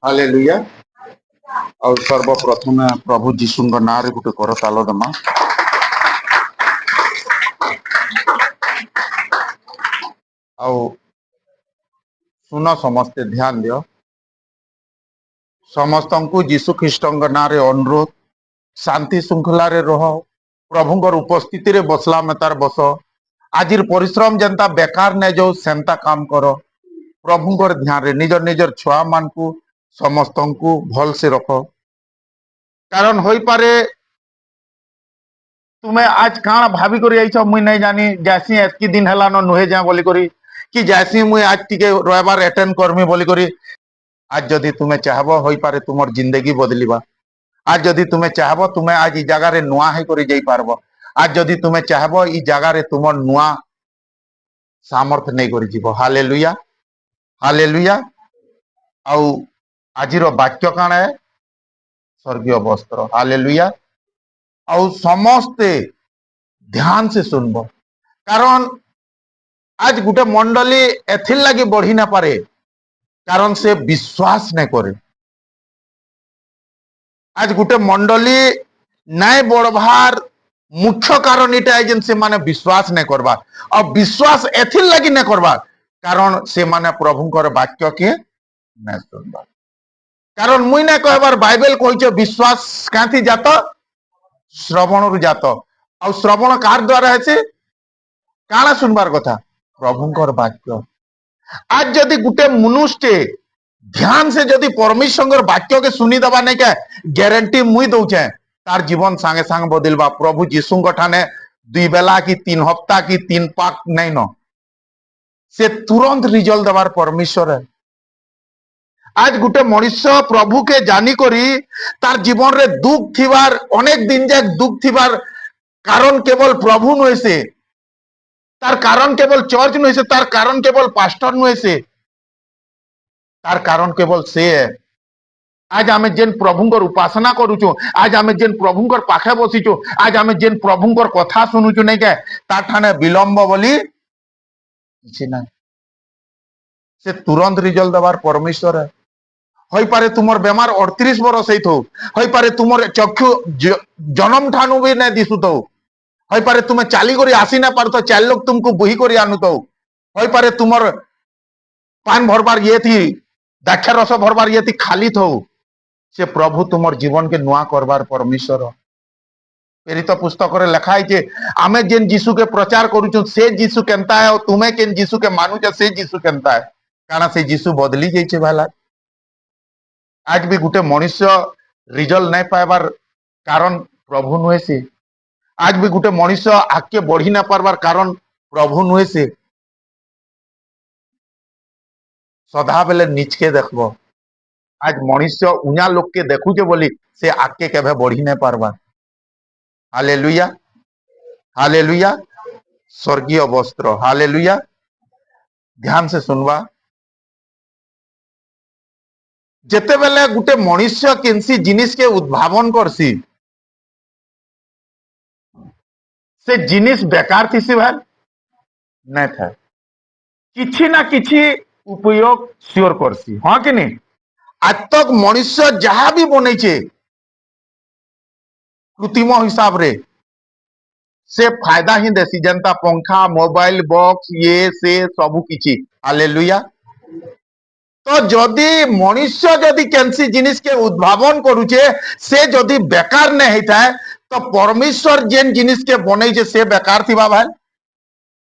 Hallelujah. और सर्वप्रथमे प्रभु जीशु नाँ रे गोटे करताल दमा। आउ सुन समस्ते ध्यान दियो। समस्त को जीशु ख्रीस्ट नाँ रे अनुरोध, शांति श्रृंखला रे रह, प्रभुंकर उपस्थिति रे बसला में तार बस। आजिर परिश्रम जनता बेकार ने जो सेंता काम कर, प्रभुंकर ध्यान रे निजर निजर छुआ मान को समस्त को भल से रख। कारण होई पारे तुम्हें आज काण भाभी करी आइछ मुई नहीं जानी, जैसी एतकी दिन हला न नुहे जा बोली करी कि जैसी मुई आज टिके रविवार अटेंड करमी बोली करी। आज जदि तुम्हें चाहबो होई पारे तुमर जिंदगी बदलिबा। आज जदि तुम्हें चाहबो तुम्हें आज ई जगह रे नुआ है करी जाई पारबो। आज जदि तुम्हें चाहबो ई जगह रे तुमर नुआ सामर्थ नहीं करी जीवो। Hallelujah hallelujah. आउ आजिर वाक्य काण है स्वर्गीय वस्त्र। हालेलुया। आउ समस्ते ध्यान से सुनबो। कारण आज गुटे मंडली एथिर लगी बढ़ी ना पारे कारण से विश्वास नहीं करे। आज गुटे मंडली नहीं बढ़वार मुख्य कारण इटा है जिन से माने विश्वास नहीं करबा। और विश्वास एथिर लगी नहीं करबा कारण से माने प्रभुंकर वाक्य के नहीं सुनबा। कारण मुई नहीं कहबार बाइबल कहिछ विश्वास काथी जात श्रवण रु जात। और श्रवण कार द्वारा है से काना सुनबार कथा प्रभुंकर वाक्य। आज जदि गुटे मनुष्य ध्यान से जदि परमेश्वर वाक्य के सुनी दबा नहीं क्या गारंटी मुई दौचे तार जीवन सांगे सांगे बदलबा। प्रभु जीशु ठाने 2 बेला की 3 हफ्ता की 3 पाक नहीं न से तुरंत रिजल्ट दबार परमेश्वर है। आज गुटे मनुष्य प्रभु के जानी करी तार जीवन रे दुख थिबार अनेक दिन जाक दुख थिबार कारण केवल प्रभु नुहे से, तार कारण केवल चर्च नुहे से, तार कारण केवल पास्टर नुहे से, तार कारण केवल से है। आज आमे जेन प्रभुंकर उपासना करूचु, आज आमे जेन प्रभुंकर पाखे बसीचु, आज आमे जेन प्रभुंकर कथा सुनुचु नहीं के तार ठाने विलंब बोली किछि ना से तुरंत रिजल्ट दबार परमेश्वर है। होई पारे तुमर बेमार 38 बरस हेथो, होई पारे तुमर चक्षु जन्म ठानु भी नहीं दिसुतो, होई पारे तुमे चाली करी आसी ना पारतो, चार लोग तुमको बुही करी आनुतो, होई पारे तुमर पान भरबार ये थी दाक्षा रस भरबार ये थी खाली थो से प्रभु तुमर जीवन के नुआ करबार परमेश्वर। प्रेरित पुस्तक रे लिखा है जे आमे जेन यीशु के प्रचार करूछु से यीशु केनता है और तुमे केन यीशु के मानुछ से यीशु केनता है। काना से यीशु बदली जाइछे भाला। आज भी गुटे मनुष्य रिजल्ट नहीं पाइबार कारण प्रभु नुहे से। आज भी गुटे मनुष्य आगे बढ़ी ना पारबार कारण प्रभु नुहे से। सदा बेले निचके देखबो। आज मनुष्य उना लोग के देखुचे बोली से आगे केभे बढ़ी नहीं पारबार। Hallelujah hallelujah. स्वर्गीय वस्त्र। हालेलुया। ध्यान से सुनवा। जेते बेले गुटे मनुष्य केनसी जिनिस के उद्भावन करसी से जिनिस बेकार थी भाई नहीं था किछि ना किछि उपयोग श्योर करसी। हाँ कि नहीं। आज तक मनुष्य जहां भी बनेचे कृत्रिम हिसाब रे से फायदा ही देसी जनता पंखा मोबाइल बॉक्स ये से सबु किछि। हालेलुया। तो जदि मनुष्य जदि केनसी जिनिस के उद्भावन करूचे से जदि बेकार नहीं होता है तो परमेश्वर जेन जिनिस के बने से बेकार थी भाई।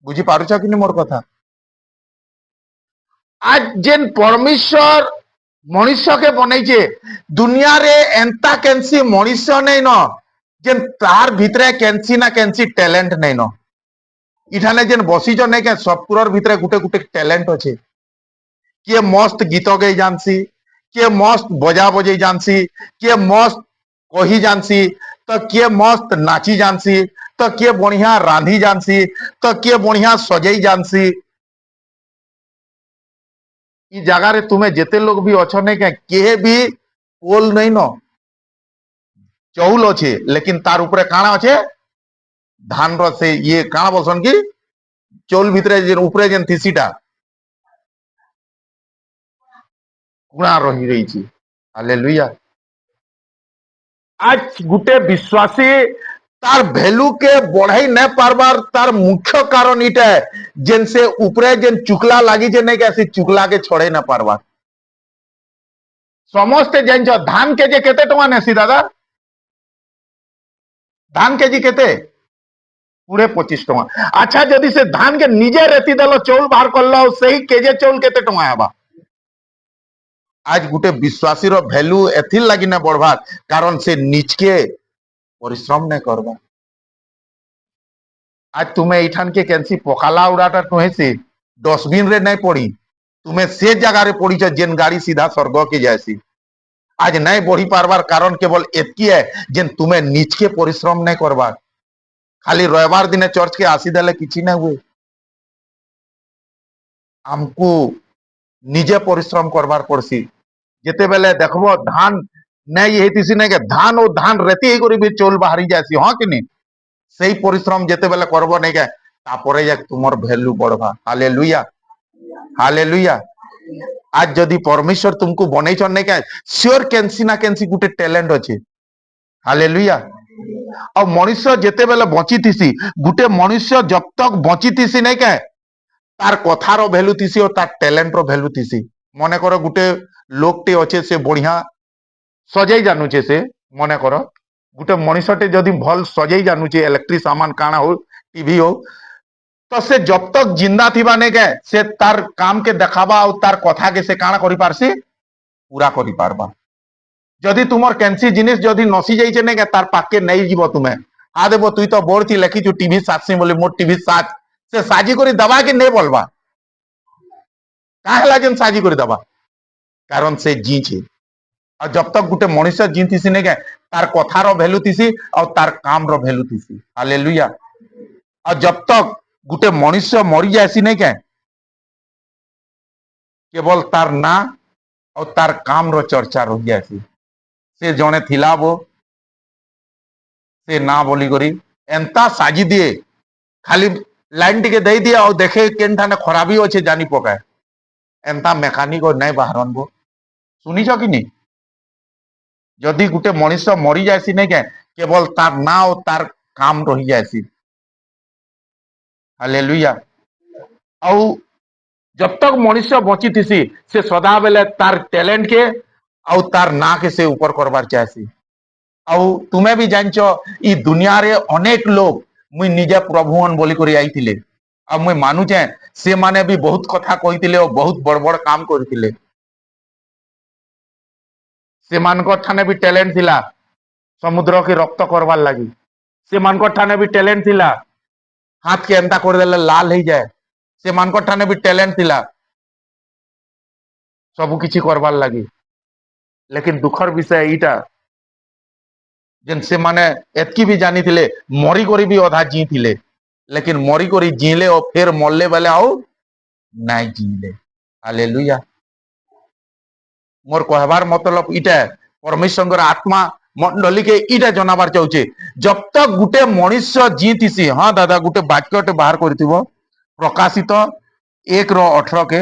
बुझी पारुछ कि नहीं मोर कथा। आज जेन परमेश्वर मनुष्य के बने दुनिया रे एंता केनसी मनुष्य नहीं न जेन तार भितरे केनसी ना केनसी टैलेंट नहीं न। इठाने जेन बसीच नहीं के सबकुरर भितरे गुटे गुटे टैलेंट अच्छे। किए मस्त गीत गई जानसी, किए मस्त बजा बजे जानसी, किए मस्त कही जानसी, तो किए मस्त नाची जानसी, तो किए बढ़िया रांधी जानसी, तो किए बढ़िया सजई जानसी। ई जगह रे तुम्हें जेते लोग भी अच्छो नहीं के भी पोल नहीं न चौल अच्छे लेकिन तार ऊपर काना अच्छे धान से ये काना बोलसन की चौल भितरे जेन ऊपरे जेन थिसीटा कुणा रही रही छी हालेलुया। आज गुटे विश्वासी तार भैल्यू के बढ़ाई न पारबार तार मुख्य कारण इटा है जेन से ऊपरे जेन चुकला लागी जे नहीं कैसी चुकला के छोड़े न पारबार समस्ते जान धान केजे केते टका नेसी दादा धान केजी केते पूरे 25 टका अच्छा जदि से धान के निजे रेती देलो चौल बाहर करलो सही केजे चौल केते टका हेबा आज गुटे विश्वासी रो वैल्यू एथिल लागी न बढ़वार कारण से निचके परिश्रम न करबा आज तुम्हें इठान के कैंसी पकाला उड़ाटा तुहे से डस्टबिन रे नहीं पड़ी तुम्हें से जगह रे पड़ी जेन गाड़ी सीधा स्वर्ग के जैसी आज नहीं बढ़ी पारबार कारण केवल एतकी है जेन तुम्हें निज के परिश्रम नहीं करबार खाली रविवार दिन चर्च के आसी देले किछि नहीं हुए हमको निजे परिश्रम करबार पड़सी जेते बेले देखबो धान नहीं हेतिसी नहीं के धान और धान रेती ही करी भी चौल बाहरी जासी हाँ कि नहीं सही परिश्रम जेते बेले करबो नहीं के तापरे जाक तुमर वैल्यू बढ़वा हालेलुया हालेलुया आज जदि परमेश्वर तुमको बनैछन नहीं के श्योर केंसी ना केंसी गुटे टैलेंट अछि हालेलुया और मनुष्य जेते बेले बची थिसी गुटे मनुष्य जब तक बची थिसी नहीं के तार कथार वैल्यू थिसी और तार टैलेंट रो वैल्यू थिसी मने करो गुटे लोकटे अच्छे से बढ़िया सजाई जानुचे से मने करो गुटे मनुष्यटे जदि भल सजाई जानुचे इलेक्ट्रिक सामान काना हो टीवी हो तो से जब तक जिंदा थिबा नहीं के से तार काम के देखाबा और तार कथा के से काना करि पारसी पूरा करि पारबा जदि तुमर कैंसी जिनिस जदि नसी जाइछे नहीं के तार पाके नहीं जीव तुम्हें आ देबो तुई तो बोर थी लेखी टीवी साजसी बोली मोर टीवी साज से साजी करी दबा के नहीं बोलबा काहे लागेन साजी करी दबा कारण से जी छे और जब तक गुटे मनुष्य जी थी नहीं के तार कथार वैल्यू थी और तार काम रो वैल्यू थी हालेलुया और जब तक गुटे मनुष्य मरी जासी नहीं के केवल तार ना और तार काम रो चर्चा रही जासी से जने थिला वो से ना बोली करी एंता साजी दिए खाली लाइन टिके दे दिए और देखे केन ठाने खराबी अच्छे जानी पकाए एंता मेकानिक और नहीं बाहरन वो सुनीच कि नहीं जदि गुटे मनुष्य मरी जासी नहीं के केवल तार ना और तार काम रही जासी हालेलुया और जब तक मनुष्य बची थी से सदा बेले तार टैलेंट के और तार ना के से ऊपर करबार चाहसी और तुम्हें भी जानछ ई दुनिया रे अनेक लोग मुई निजे प्रभुवन बोली करी आईथिले अब मुई मानुचे से माने भी बहुत कथा कहिथिले और बहुत बड़ बड़ काम करथिले से मानकर ठाने भी टैलेंट थिला समुद्र के रक्त करवार लगी से मानकर ठाने भी टैलेंट थिला हाथ के एंता कर देले लाल हो जाए से मानकर ठाने भी टैलेंट थिला सब किछि करवार लगी लेकिन दुखर विषय इटा जेन से माने एतकी भी जानी थिले मरी करी भी अधा जी थिले लेकिन मरी करी जीले और फिर मरले बेले आओ नहीं जीले हालेलुया मोर कहबार मतलब इटा परमेश्वर आत्मा मंडली के इटा जनाबार चाहूचे जब तक गुटे मनुष्य जी थी हाँ दादा गुटे वाक्यटे बाहर कर प्रकाशित 1:18 के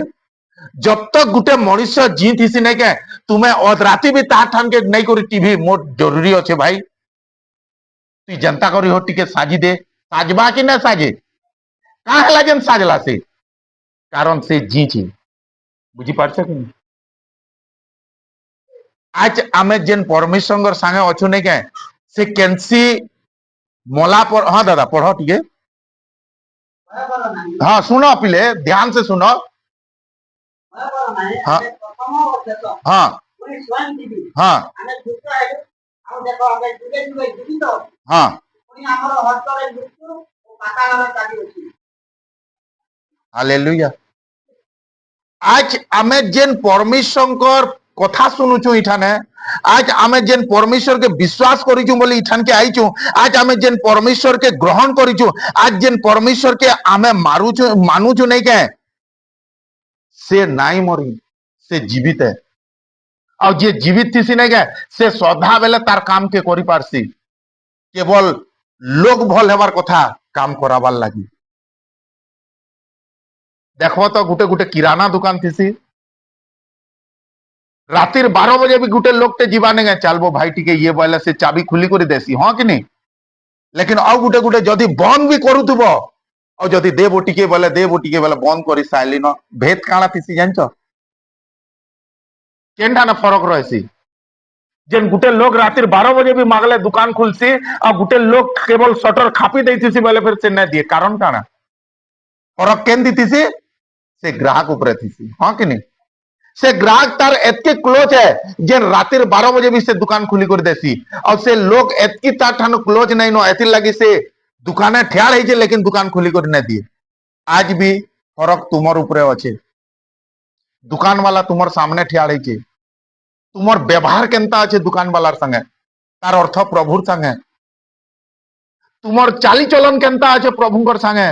जब तक गुटे मनुष्य जी थी नहीं के तुम्हें अधराती भी तार ठान के नहीं करी टीवी मोर जरूरी अच्छे भाई तु जनता करी हो टिके साजी दे साजबा कि ना साजे कहा जेन साजला से कारण से जी छी बुझी पारछ कि नहीं आज आमे जेन परमेश्वर संगे अच्छु नहीं के से केंसी मला पर हाँ दादा पढ़ो टिके हाँ सुनो पिले ध्यान से सुनो हाँ हाँ हाँ हाँ हालेलुया आज आमे जेन परमेश्वर कथा शुणुचु इठाने आज आमे जेन परमेश्वर के विश्वास करिचु बोली इठान के आइचु आज आमे जेन परमेश्वर के ग्रहण करिचु आज जेन परमेश्वर के आमे मारुचु मानुचु नहीं के से नाई मरी से जीवित है और जे जीवित थी नहीं के से सदा बेले तार काम के करि पारसी केवल लोग भल हेबार कथा काम कराबार लगी देखो तो गुटे गुटे किराना दुकान थी रातिर 12 बजे भी गुटे लोग जीवाने गए चलबो भाई टिके ये बोले से चाबी खुली कर देसी हाँ कि नहीं लेकिन आउ गुटे गुटे जदि बंद भी करूथबो और जदि देव टिके बोले बंद कर साइली न भेद काଣା थिसी जानछ केनटा ना फरक रहसी जेन गुटे लोग रातिर 12 बजे भी मागले दुकान खुलसी और गुटे लोग केवल शटर खापी देथिसी बोले फिर से न दिए कारण काଣା फरक केन दिथिसी से ग्राहक ऊपर थीसी हाँ कि नहीं से ग्राहक तार एतके क्लोज है जेन रातिर 12 बजे भी से दुकान खुली कर देसी और से लोग एतकी तार ठानो क्लोज नहीं नो एथि लगी से दुकाने ठियाड़ है लेकिन दुकान खुली कर न दिए आज भी फरक तुमर ऊपर अच्छे दुकान वाला तुमर सामने ठियाड़ है तुमर व्यवहार केनता अच्छे दुकान वालार संगे तार अर्थ प्रभुर संगे तुमर चाली चलन केनता अच्छे प्रभुकर संगे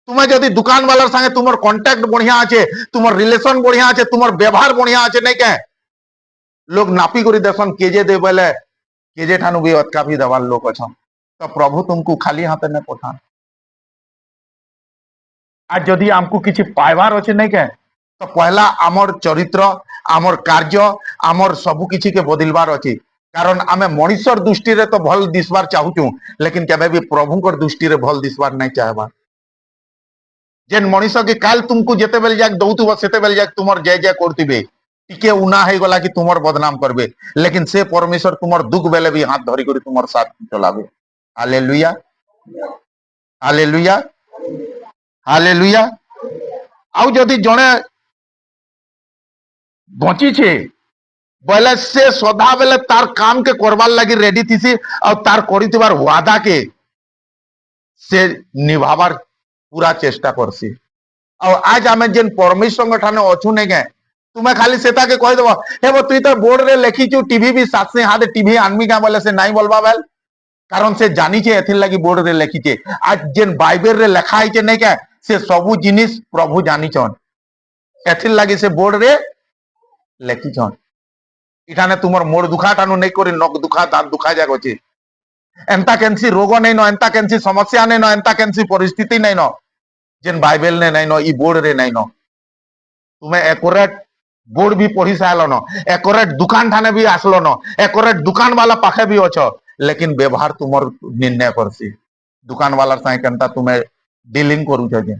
तुम्हें जदि दुकान वालार संगे तुमर कांटेक्ट बढ़िया अच्छे तुमर रिलेशन बढ़िया अच्छे तुमर व्यवहार बढ़िया अच्छे नहीं क्या लोग नापी करी देसन केजे दे बोले केजे ठानु भी अटका भी देवार लोग अच्छा तो प्रभु तुमको खाली हाथ ने पठान आज जदि आमको किसी पाइबार अच्छे नहीं क्या तो पहला आमर चरित्र आमर कार्य आमर सबु किसी के बदलबार अच्छे कारण आमे मनुष्यर दृष्टि रे तो भल दिसबार चाहूचु लेकिन केबे भी प्रभुकर दृष्टि रे भल दिसबार नहीं चाहबार जेन मनुष्य के काल तुमको जेते बेल जाक दौथुब सेते बेल जाक तुमर जय जय करतिबे टिके उना है गला कि तुमर बदनाम करबे लेकिन से परमेश्वर तुमर दुख बेले भी हाथ धरी कर तुमर साथ चलाबे हालेलुया हालेलुया हालेलुया आउ जदि जणे बची छे बोले से सदा बेले तार काम के करबार लगी रेडी थीसी और तार करितबार वादा के से निभाबार पूरा चेष्टा करसी और आज आमे जेन परमेश्वर ठाने अछु नहीं गए तुम्हें खाली सेता के कह देबो हे वो तुई तो बोर्ड रे लिखीचु टीवी भी साथ से हाथ टीवी आनमी का बोले से नहीं बोलबा बेल कारण से जानी छे एथिन लगी बोर्ड रे लिखीचे आज जेन बाइबल रे लिखा है नहीं क्या से सबु जिनिस प्रभु जानी छन एथिन लगी से बोर्ड रे लिखी छन इठाने तुमर मोर दुखा ठानु नहीं करी नक दुखा दांत दुखा जाग अछि एंता केनसी रोग नहीं न एंता केनसी समस्या नहीं न एंता केनसी परिस्थिति नहीं न जेन बाइबल ने नहीं न ई बोर्ड रे नहीं न तुम्हें एक्यूरेट बोर्ड भी पढ़ी साइल न एक्यूरेट दुकान ठाने भी आसलो न एक्यूरेट दुकान वाला पाखे भी अछ लेकिन व्यवहार तुमर निर्णय करसी दुकान वाला साइ केनता तुम्हें डीलिंग करू छ जे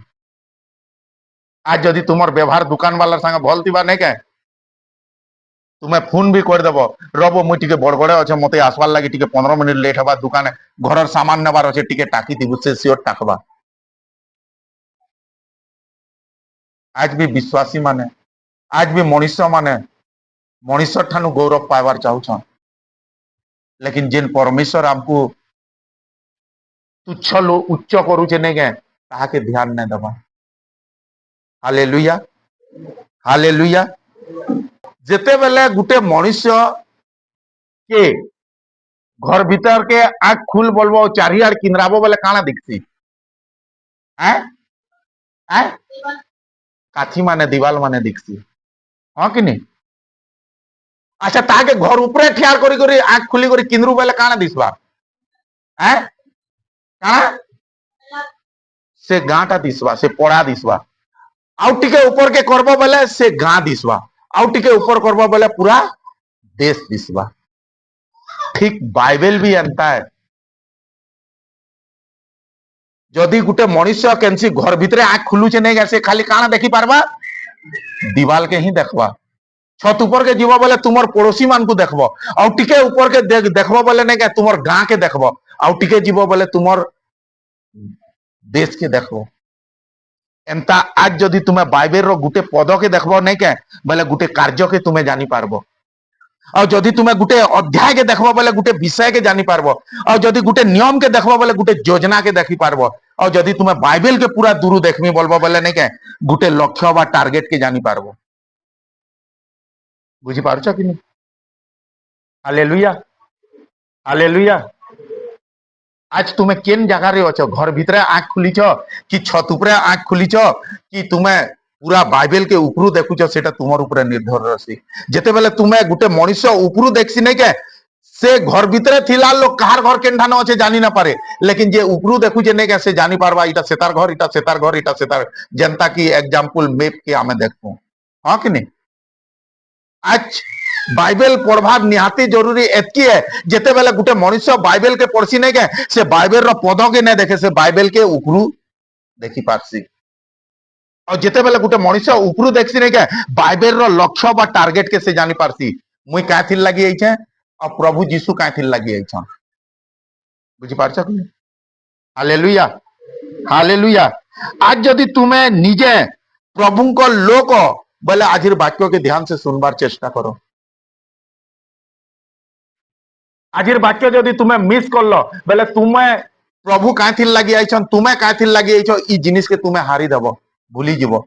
आज जदि तुमर व्यवहार दुकान वाला संगे भल थिबा नहीं के तुम्हें फोन भी कर देबो रबो मुई टिके बड़बड़े अच्छे मते आसवार लगी टिके 15 मिनिट लेट हवा दुकान घरर सामान नेबार अच्छे टिके टाकी दिबु से सियोर टाकबा आज भी विश्वासी माने आज भी मनुष्य माने मनुष्य ठानु गौरव पाइबार चाहूछन लेकिन जेन परमेश्वर हमको तुच्छ लो उच्च करूचे नहीं गए ताहाके ध्यान नहीं देबा हालेलुया हालेलुया जेते बेले गुटे मनुष्य के घर भीतर के आँख खुल बोलबो चारियार किनराबो बेले काना दिखसी हैं हैं काठी माने दीवाल माने दिखसी हाँ कि नहीं अच्छा ताके घर ऊपर ठियार करी आँख खुली करी किनरु बेले काना दिसबा हैं काना से गाँटा दिसबा से पड़ा दिसबा आउ टिके ऊपर के करबो बेले से गाँ दिसबा आउ टिके ऊपर करबो बेले पूरा देश दिसबा ठीक बाइबल भी एंता है जदि गुटे मनुष्य केनसी घर भितरे आँख खुलुचे नहीं गए खाली काना देखी पारबा दीवाल के ही देखबा छत ऊपर के जीव बोले तुमर पड़ोसी मान को देखबो आउ टिके ऊपर के देखबो बोले नहीं गए तुमर गाँ के देखबो आउ टिके जीव बोले तुमर देश के देखबो एंता आज जदि तुम्हें बाइबल रो गुटे पद के देखबो नहीं के बोले गुटे कार्य के तुम्हें जानी पारबो और जदि तुम्हें गुटे अध्याय के देखबो बोले गुटे विषय के जानी पारबो और जदि गुटे नियम के देखबो बोले गुटे योजना के देखी पारबो और जदि तुम्हें बाइबल के पूरा दूर देखमी बोलबो बोले नहीं के गुटे लक्ष्य बा टार्गेट के जानी पारबो बुझी पारछ कि नहीं हालेलुया हालेलुया आज तुम्हें केन जगह रे अछ घर भीतर आँख खुलीछ कि छत ऊपर आँख खुलीछ कि तुम्हें पूरा बाइबल के ऊपर देखुछ सेटा तुमर ऊपर निर्भर रसी जेते बेले तुम्हें गुटे मनुष्य ऊपर देखसी नहीं के से घर भीतर थिला लोग कहार घर केन अच्छे जानी ना पारे लेकिन जे ऊपर देखुचे नहीं के से जानी पारबा इटा सेतार घर इटा सेतार घर इटा सेतार जनता की एग्जांपल मैप के आमे देखू हाँ कि नहीं आज बाइबल पढ़वार निहाती जरूरी एतकी है जेते बेले गुटे मनुष्य बाइबल के पढ़सी नहीं के से बाइबल रो पद के नहीं देखे से बाइबल के उपरू देखी पारसी और जेते बेले गुटे मनुष्य उपरू देखसी नहीं के बाइबल रो लक्ष्य बा टारगेट के से जानी पारसी मुई काथिल लगी आइछे और प्रभु यीशु काथिल लगी आइछन बुझी पारछ कि हालेलुया हालेलुया आज जदि तुम्हें निजे प्रभु को लोक बोले आज वाक्य के ध्यान से सुनबार चेष्टा करो आज वाक्य जदि तुम्हें मिस कर लो बोले तुम्हें प्रभु काथिल लगी आइछन तुम्हें काथिल लगी आइछ ई जिनिस के तुम्हें हारी देव भूली जीव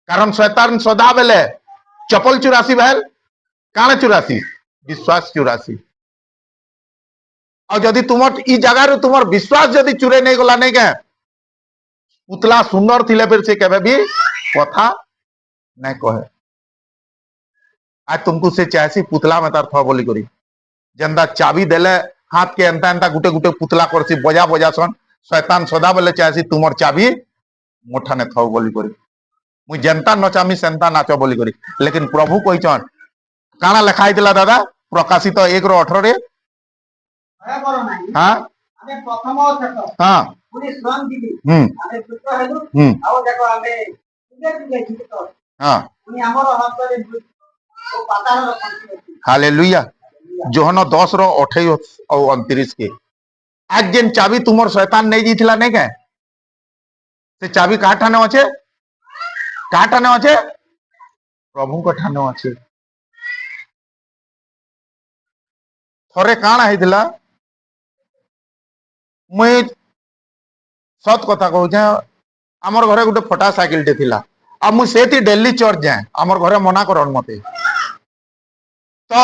कारण शैतान सदा बेले चपल चुरासी भेल काण चुरासी विश्वास चुरासी और जदि तुम ई जगार तुम विश्वास जदि चुरे नहीं गला नहीं के पुतला सुंदर थिले फिर से केबे भी कथा नहीं कहे आज तुमको से चाहसी पुतला में तार थ बोली करी जेंदा चाबी देले हाथ के एंता एंता गुटे गुटे पुतला करसी बजा बजा सन शैतान सदा बेले चाहसी तुमर चाबी मोठा ने थौ बोली करी मुई जेंता नचामी सेंता नाच बोली करी लेकिन प्रभु कहिचन काना लेखा आइतला दादा प्रकाशित 1:18 रे हां आमे प्रथम छक हां पुनी स्वयं दिबी आमे पुत्र हेलु आउ देखो आमे तुगे तुगे जीवित हां पुनी हमर हाथ रे ओ पातार रो हालेलुया जोहन 10:28 और 29 के आज जेन चाबी तुमर शैतान नहीं जीथिला नहीं के से चाबी का ठाने अछि का ठाने अछि प्रभु को ठाने अछि थरे काण हैदिला मुई सत कथा कहूचे आमर घरे गोटे फटा साइकिल टे थिला आ मुई सेति डेली चर्च जाए आमर घरे मना करन मते तो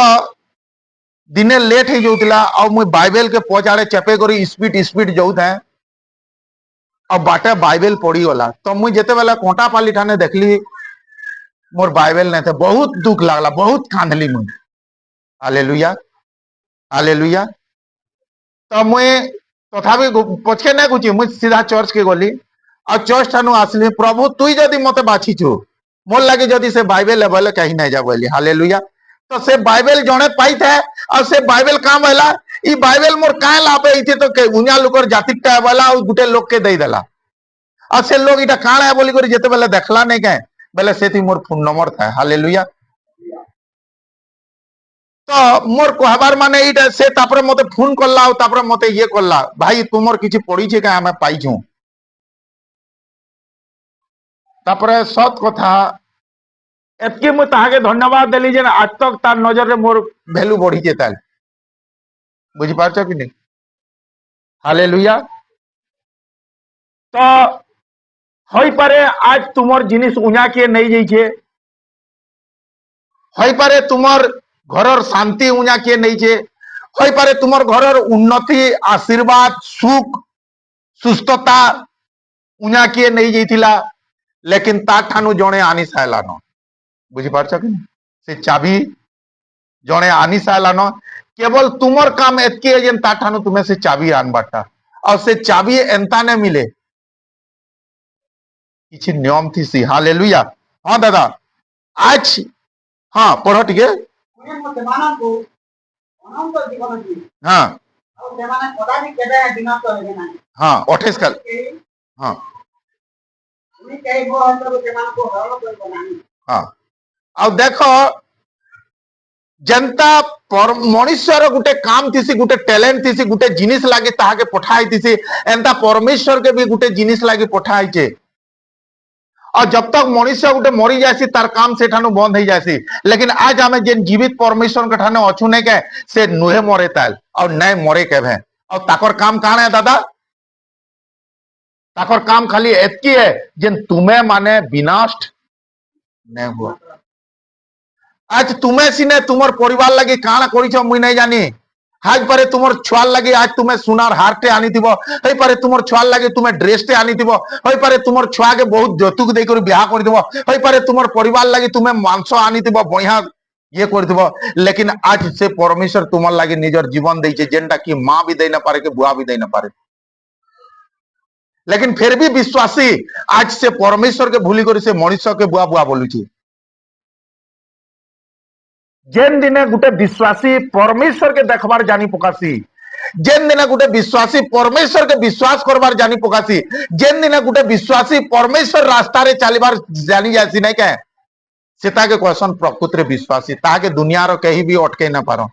दिने लेट हो जाउतिला और मुई बाइबल के पछाड़े चेपे करी स्पीड स्पीड जाउथा और बाटे बाइबल पढ़ी गला तो मुई जेते बेला कोंटा पाली ठाने देखली मोर बाइबल नहीं थे बहुत दुख लागला बहुत कांदली मुई हालेलुया हालेलुया तो मुई तथापि पछके नहीं कुछ मुझ सीधा चर्च के गली और चर्च ठानु आसली प्रभु तुई जदि मते बाछीछु मोर लगे जदि से बाइबल लेवल कहीं नहीं जा बोली हालेलुया तो से बाइबल जणे पाई थे और से बाइबल काम होला ई बाइबल मोर काहे लापे इथे तो के उन्या लोकर जातिकटा वाला और गुटे लोग के देई देला और से लोग इटा काण है बोली करी जेते बेले देखला नहीं के बेले सेति मोर फोन नंबर था हालेलुया तो मोर कहबार माने इटा से तापरे मते फोन करला तापरे मते ये करला भाई तुमर किछि पड़ी छे का हमें पाइछु तापरे सत कथा एतके मु ताहाके धन्यवाद देली जे आज तक तार नजर रे मोर वैल्यू बढ़ी जे ताल बुझि पारछ कि नहीं हालेलुया तो होई पारे आज तुमर जिनिस उन्या के नहीं जाई छे होई पारे तुमर घरर शांति उन्या के नहीं छे होई पारे तुमर घरर उन्नति आशीर्वाद सुख सुस्थता उन्या के नहीं जाइथिला लेकिन ता ठानु जणे आनी सायलानो बुझी पारछ कि से चाबी जणे आनी सायलानो केवल तुमर काम एतके जेन ता ठानु तुमे से चाबी आनबाटा और से चाबी एंता ने मिले किछि नियम थी सी हालेलुया हां दादा आज हां पढ़ो टिके हाँ हाँ 28 कल हाँ हाँ अब देखो जनता मनुष्यर गुटे काम थी गुटे टैलेंट थी गुटे जिनिस लागे ताहाके पठाई थी एंता परमेश्वर के भी गुटे जिनिस लागे पठाई छे और जब तक मनुष्य गोटे मरी जासी तार काम से ठानु बंद हो जासी लेकिन आज आमे जेन जीवित परमेश्वर के ठाने अछु ने के से नुहे मरे ताल और नहीं मरे केभे और ताकर काम काण है दादा ताकर काम खाली एतकी है जेन तुम्हें माने विनाश नहीं हुआ आज तुम्हें सिने तुमर परिवार लगी काण करिछ मुई नहीं जानी आज पारे तुमर छुआल लगे आज तुम्हें सुनार हारटे आनी थी हई पारे तुमर छुआल लगे तुम्हें ड्रेसटे आनी थी हई पारे तुमर छुआ के बहुत जौतुक दे कर ब्याह कर दिबो हई पारे तुमर परिवार लगे तुम्हें मांस आनी थी बढ़िया ये कर दिबो लेकिन आज से परमेश्वर तुमर लगे निजर जीवन देइछे जेनटा कि मां भी दे ना पारे के बुआ भी दे ना पारे लेकिन फिर भी विश्वासी आज से परमेश्वर के भूली कर से मनुष्य के बुआ बुआ बोलुची जेन दिने गुटे विश्वासी परमेश्वर के देखबार जानी पकासी, जेन दिने गुटे विश्वासी परमेश्वर के विश्वास करबार जानी पकासी, जेन दिने गुटे विश्वासी परमेश्वर रास्ता रे चलीबार जानी जासी नहीं के सेता के क्वेश्चन प्रकृत रे विश्वासी ताके दुनिया रो कहीं भी अटके न पारो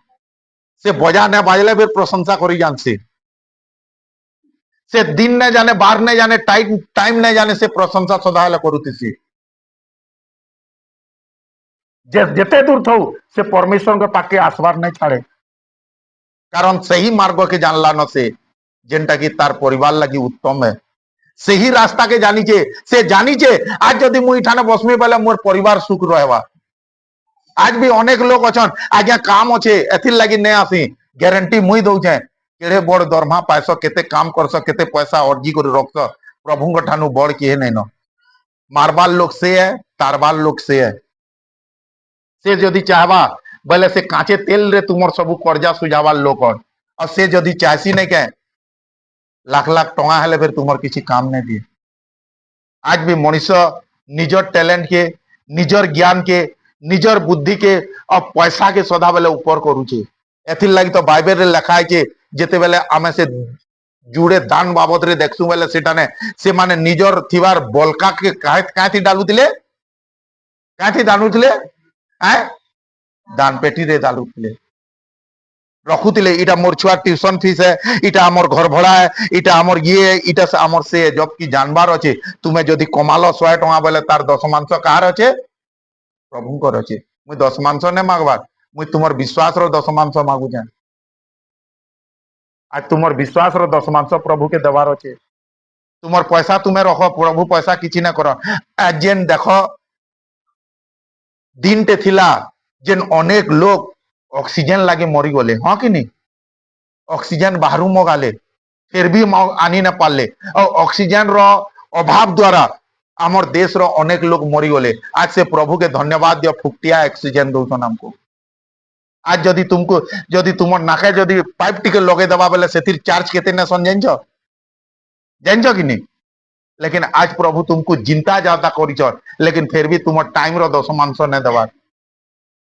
से बजा न बाजले फिर प्रशंसा करी जानसी से दिन न जाने बार न जाने टाइम न जाने से प्रशंसा सदाले करूतीसी जेते दूर थो से परमेश्वर के पाके आसबार नहीं छाड़े कारण सही मार्ग के जानला न जेनटा की तार परिवार लगी उत्तम है सही रास्ता के जानीचे से जानीचे आज जदि मुई ठाने बसमी बेले मोर परिवार सुख रहबा आज भी अनेक लोग अछन आज्ञा काम अच्छे एथिर लगी नहीं आसी गारंटी मुई दउछे केड़े बड़ दरमा पाइस केते काम करस केते पैसा अर्जी कर रखस प्रभु ठानु बड़ किए नहीं न मारबार लोग से है तारबार लोग से जदि चाहबा बोले से कांचे तेल रे तुमर सबू कर्जा सुझावार लोक और से जदि चाहसी नहीं के लाख लाख टंगा हेले फिर तुमर किसी काम नहीं दिए आज भी मनीष निजर टैलेंट के निजर ज्ञान के निजर बुद्धि के और पैसा के सदा बेले ऊपर करूचे एथिर लगी तो बाइबल रे लिखा है जेते बेले आमे से जुड़े दान बाबद रे देखसु बेले सेटाने से माने निजर थिवार बलका के काथी डालुतिले काथी डालुतिले दान पेटी रे डालुतिले रखुतिले इटा मोर छुआ ट्यूशन फीस है इटा आमर घर भड़ा है इटा आमर ये इटा से आमर से जब की जानबार अच्छे तुम्हें जदि कमालो 100 टका बोले तार 10 कहार अच्छे प्रभुंकर अच्छे मुई 10 ने मागबार मुई तुमर विश्वास रो 10 मागु जाए आज तुमर विश्वास रो 10 प्रभु के देवार अच्छे तुमर पैसा तुम्हें रखो प्रभु पैसा किछि ना करो जेन देखो दिन टे थिला जेन अनेक लोग ऑक्सीजन लागे मरी गले हाँ कि नहीं ऑक्सीजन बाहर मगाले फिर भी आनी ना पाले और ऑक्सीजन रो अभाव द्वारा आमर देश रो अनेक लोग मरी गले आज से प्रभु के धन्यवाद दियो फुकटिया ऑक्सीजन दौन हमको आज जदि तुमको जदि तुम नाके जदि पाइप टिके लगे दबा बेले से चार्ज केते ने सन जानछ कि नहीं लेकिन आज प्रभु तुमको चिंता ज्यादा करिछ लेकिन फिर भी तुम टाइम रो 10 ने दबार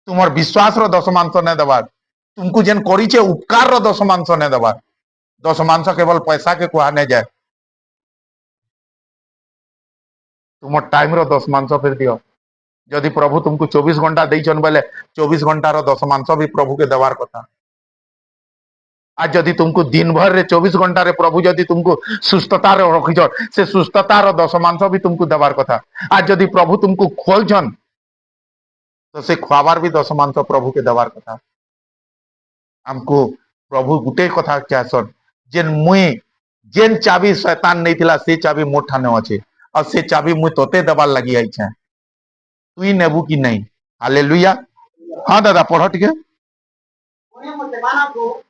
तुमर विश्वास रो 10 ने दबार तुमको जेन करिछे उपकार रो 10 ने दबार 10 केवल पैसा के कुआ ने जाए तुमर टाइम रो 10 फिर दियो जदि प्रभु तुमको 24 घंटा देइछन बोले 24 घंटा रो 10 भी प्रभु के देवार कथा आज जदि तुमको दिन भर रे 24 घंटा रे प्रभु जदि तुमको सुस्थता रे रखिछन से सुस्थता रो 10 भी तुमको देवार कथा आज जदि प्रभु तुमको खोलछन तो से खुआबार भी 10 प्रभु के देवार कथा हमको प्रभु गुटे कथा कहसन जेन मुई जेन चाबी शैतान नहीं थिला से चाबी मोर ठाने अच्छे और से चाबी मुई तोते देवार लगी आई छे तुई नेबू की नहीं हालेलुया हाँ दादा पढ़ ठीक है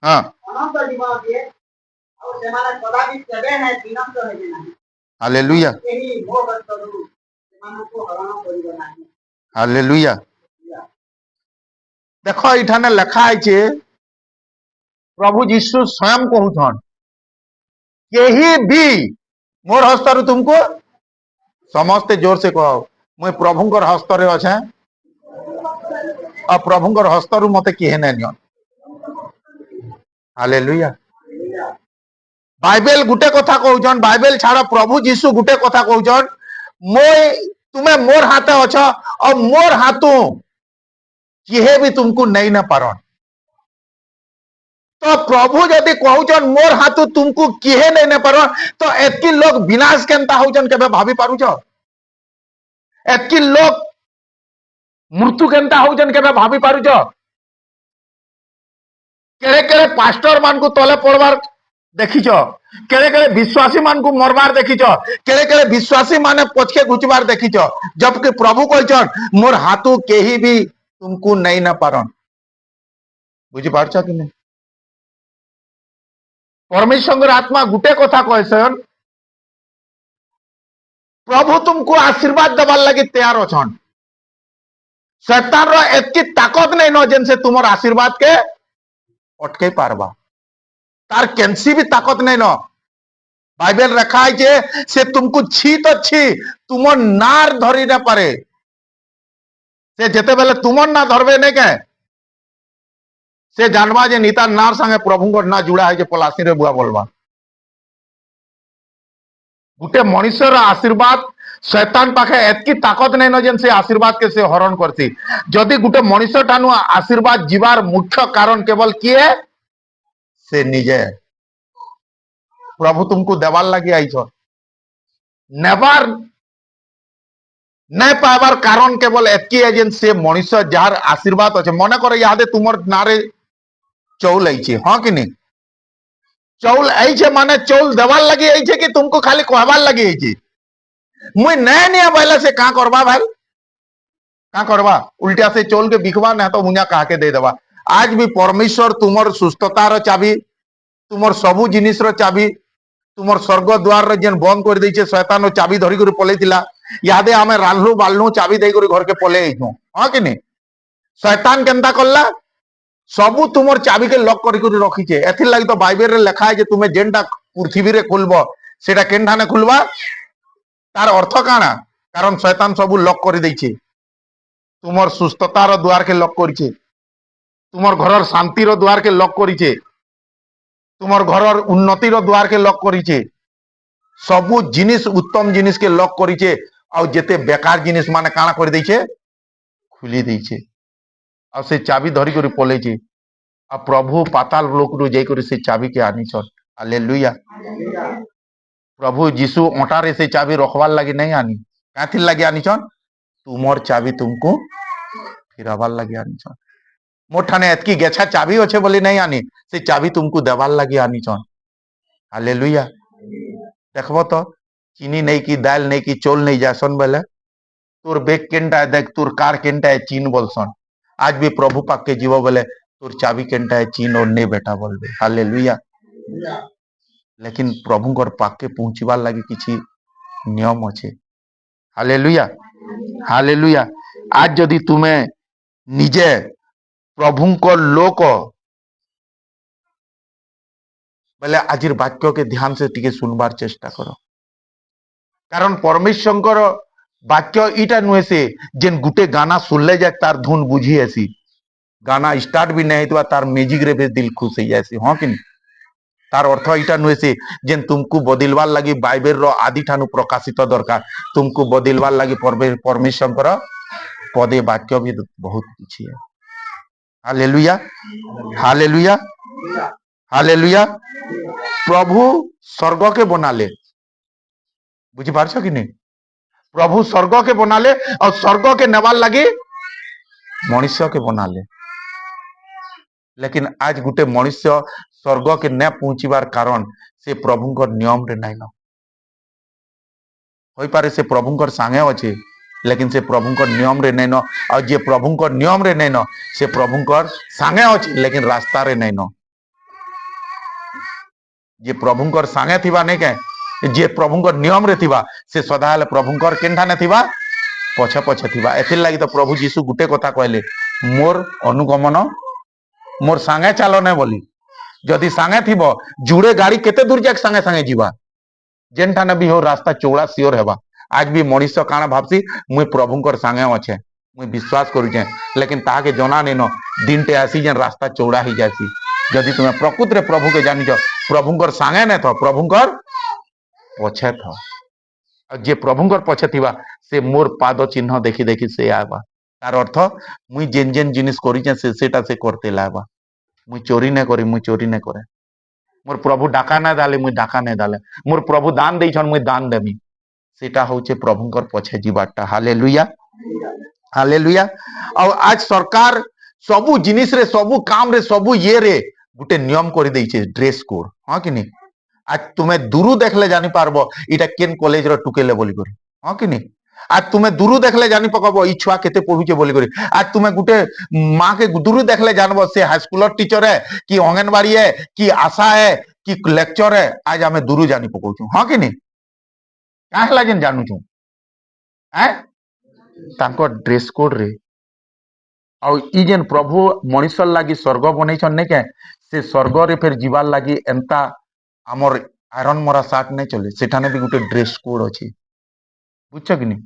हाँ हालेलुया हालेलुया देखो इठाने लिखा है प्रभु यीशु स्वयं कहूछन केही भी मोर हस्तर तुमको समस्ते जोर से कहो मुई प्रभुंकर हस्तर अच्छे और प्रभुंकर हस्तर मते किए नहीं हालेलुया बाइबल गुटे कथा कहउछन बाइबल छाड़ा प्रभु यीशु गुटे कथा कहउछन मोय तुम्हें मोर हाथे अछ और मोर हाथों किए भी तुमको नहीं ना पारन तो प्रभु जदि कहउछन मोर हाथों तुमको किए नहीं ना पारन तो एतकी लोग विनाश केनता होउछन केबे भाभी पारुछ एतकी लोग मृत्यु केनता होउछन केबे भाभी पारुछ केड़े केड़े पास्टर मान को तले पड़वार देखिछ केड़े केड़े विश्वासी मान को मरबार देखिछ केड़े केड़े विश्वासी माने पछके घुचबार देखिछ जबकि प्रभु कहछन मोर हाथों केही भी तुमको नहीं ना पारन बुझी पारछ कि नहीं परमेश्वर आत्मा गुटे कथा कहछन प्रभु तुमको आशीर्वाद देवार लगी तैयार अछन शैतान रो एतकी ताकत नहीं न जेन से तुमर आशीर्वाद के अटके पारबा तार केंसी भी ताकत नहीं न बाइबल रखा है से तुमको छी तो छी तुम नार धरी ना पारे से जेते बेले तुम ना धरबे नहीं के से जानवा जे नितार नार संगे प्रभु ना जुड़ा है पलासी रे बुआ बोलवा गोटे मनुष्यर आशीर्वाद शैतान पाखे एतकी ताकत नहीं न जेन से आशीर्वाद के से हरण करसी जदि गोटे मनुष्य ठानु आशीर्वाद जीवार मुख्य कारण केवल किए से निजे प्रभु तुमको देवार लगी आईछ नेबार नहीं पाइबार कारण केवल एतकी है जेन से मनुष्य जार आशीर्वाद अच्छे मन कर यादे तुमर नारे चौल आईछे हाँ कि नहीं चौल आईछे माने चौल देवार लगी आईछे कि तुमको खाली कहबार लगी आईछे मुई नहीं नहीं पहले से कहाँ करवा भाई कहाँ करवा उल्टा से चौल के बिकवा ना तो मुझा कहा के दे देवा आज भी परमेश्वर तुमर सुस्थतार चाबी तुमर सबू जिनिस चाबी तुमर स्वर्ग द्वार जेन बंद कर देछे शैतान चाबी धरी कर पलैतिला यादे आमे रान्हलु बाल्नु चाबी दे कर घर के पले आइछो हां कि नहीं शैतान केनता करला सबू तुमर चाबी के लॉक करी कर रखीछे एथि लागि तो बाइबल रे लिखा है जे तुमे जेनटा पृथ्वी रे खुलबो सेटा केनठाने खुलबा तार अर्थ काना कारण शैतान सबू लॉक कर देछे तुमर सुस्थतार द्वार के लॉक करिछे तुमर घरर शांतिर द्वार के लॉक करिछे तुमर घरर उन्नतिर द्वार के लॉक करिछे सबू जिनिस उत्तम जिनिस के लॉक करिछे और जेते बेकार जिनिस माने काना कर देछे खुली देछे और से चाबी धरी कर पलेछे आ प्रभु पाताल लोक रु जाई कर से चाबी के आनीछन हालेलुया प्रभु यीशु ओटारे से चाबी रखवार लगी नहीं आनी काथिर लगी आनीछन तुमर चाबी तुमको फिरावार लगी आनीछन मोर ठाने एतकी गेछा चाबी अच्छे बोली नहीं आनी से चाबी तुमको देवार लगी आनीछन हालेलुया देखबो तो चीनी नहीं की दाल नहीं की चोल नहीं जासन बोले तोर बेग केनटा है देख तोर कार केनटा है चीन बोलसन आज भी प्रभु पाक के जीव बोले तोर चाबी केनटा है चीन और नहीं बेटा बोलबे हालेलुया लेकिन प्रभु कर पाक के पहुंचीबार लगी किछि नियम अच्छे हालेलुया हालेलुया आज जदि तुम्हें निजे प्रभु को लोक बोले आज वाक्य के ध्यान से टिके सुनबार चेष्टा करो कारण परमेश्वर वाक्य इटा नुहे से जेन गुटे गाना सुनले जाए तार धुन बुझी ऐसी गाना स्टार्ट भी नहीं तो तार म्यूजिक रे भी दिल खुश हो जाए हाँ कि तार अर्थ इटा नुहे से जेन तुमको बदलवार लगी बाइबल रो आदि ठानु प्रकाशित दरकार तुमको बदलवार लगी परमेश्वर पदे वाक्य भी बहुत किछि है हालेलुया हालेलुया हालेलुया प्रभु स्वर्ग के बनाले बुझी पारछ कि नहीं प्रभु स्वर्ग के बनाले और स्वर्ग के नेवार लगे मनुष्य के बनाले लेकिन आज गुटे मनुष्य स्वर्ग के न पहुंचीबार कारण से प्रभु को नियम रे नहीं न होई पारे से प्रभु को सांगे अच्छे लेकिन से प्रभु को नियम रे नहीं न और जे प्रभु को नियम रे नहीं न से प्रभु को सांगे अच्छे लेकिन रास्ता रे नहीं न जे प्रभु को सांगे थिबा नहीं के जे प्रभु को नियम रे थिबा से सदा प्रभु को केनठा ने थिबा पछे पछे थिबा एथिर लागि तो प्रभु यीशु गुटे कथा कहले मोर अनुगमन मोर सांगे चलो ने बोली जदि सांगे थिबो जुड़े गाड़ी केते दूर जाक सांगे सांगे जीवा जेनठा ने भी हो रास्ता चौड़ा सियोर हेबा आज भी मनुष्य काना भाबसी मुई प्रभु को सांगे अच्छे मुई विश्वास करूचे लेकिन ताके जना नहीं न दिन टे आसी जेन रास्ता चौड़ा ही जासी जदि तुम्हें प्रकृत रे प्रभु के जानी प्रभु को सांगे नहीं थो प्रभु को पछे थो जे प्रभु को पछे थिबा से मोर पाद चिन्ह देखी देखी से आबा तार अर्थ मुई जेन जेन जिनिस करिचे से सेटा से करते लाबा मुई चोरी नहीं करी मुई चोरी नहीं करे मोर प्रभु डाका नहीं दाले मुई डाका नहीं दाले मोर प्रभु दान देछन मुई दान देमी सेटा होचे प्रभु को पछे जीवाटा हालेलुया हालेलुया और आज सरकार सबू जिनिस रे सबू काम रे सबू ये रे गुटे नियम कर देइछे ड्रेस कोड हाँ कि नहीं आज तुम्हें दूरू देखले जानी पारबो इटा केन कॉलेज रो टुकेले बोली करी हाँ कि नहीं आज तुम्हें दूरू देखले जानी पकाबो ई छुआ केते पढुचे बोली करी आज तुम्हें गुटे माँ के दूरू देखले जानबो से हाई स्कूल टीचर है कि अंगनवाड़ी है कि आशा है कि लेक्चर है आज हमें दूरू जानी पकाउछु हाँ कि नहीं काहेला जेन जानू छु हैं तांको ड्रेस कोड रे और ई जेन प्रभु मनुष्य लगी स्वर्ग बनैछन नहीं के से स्वर्ग रे फिर जीवार लगी एंता आमर आयरन मरा सार्ट नहीं चले सेठाने भी गोटे ड्रेस कोड अच्छी बुझछ कि नहीं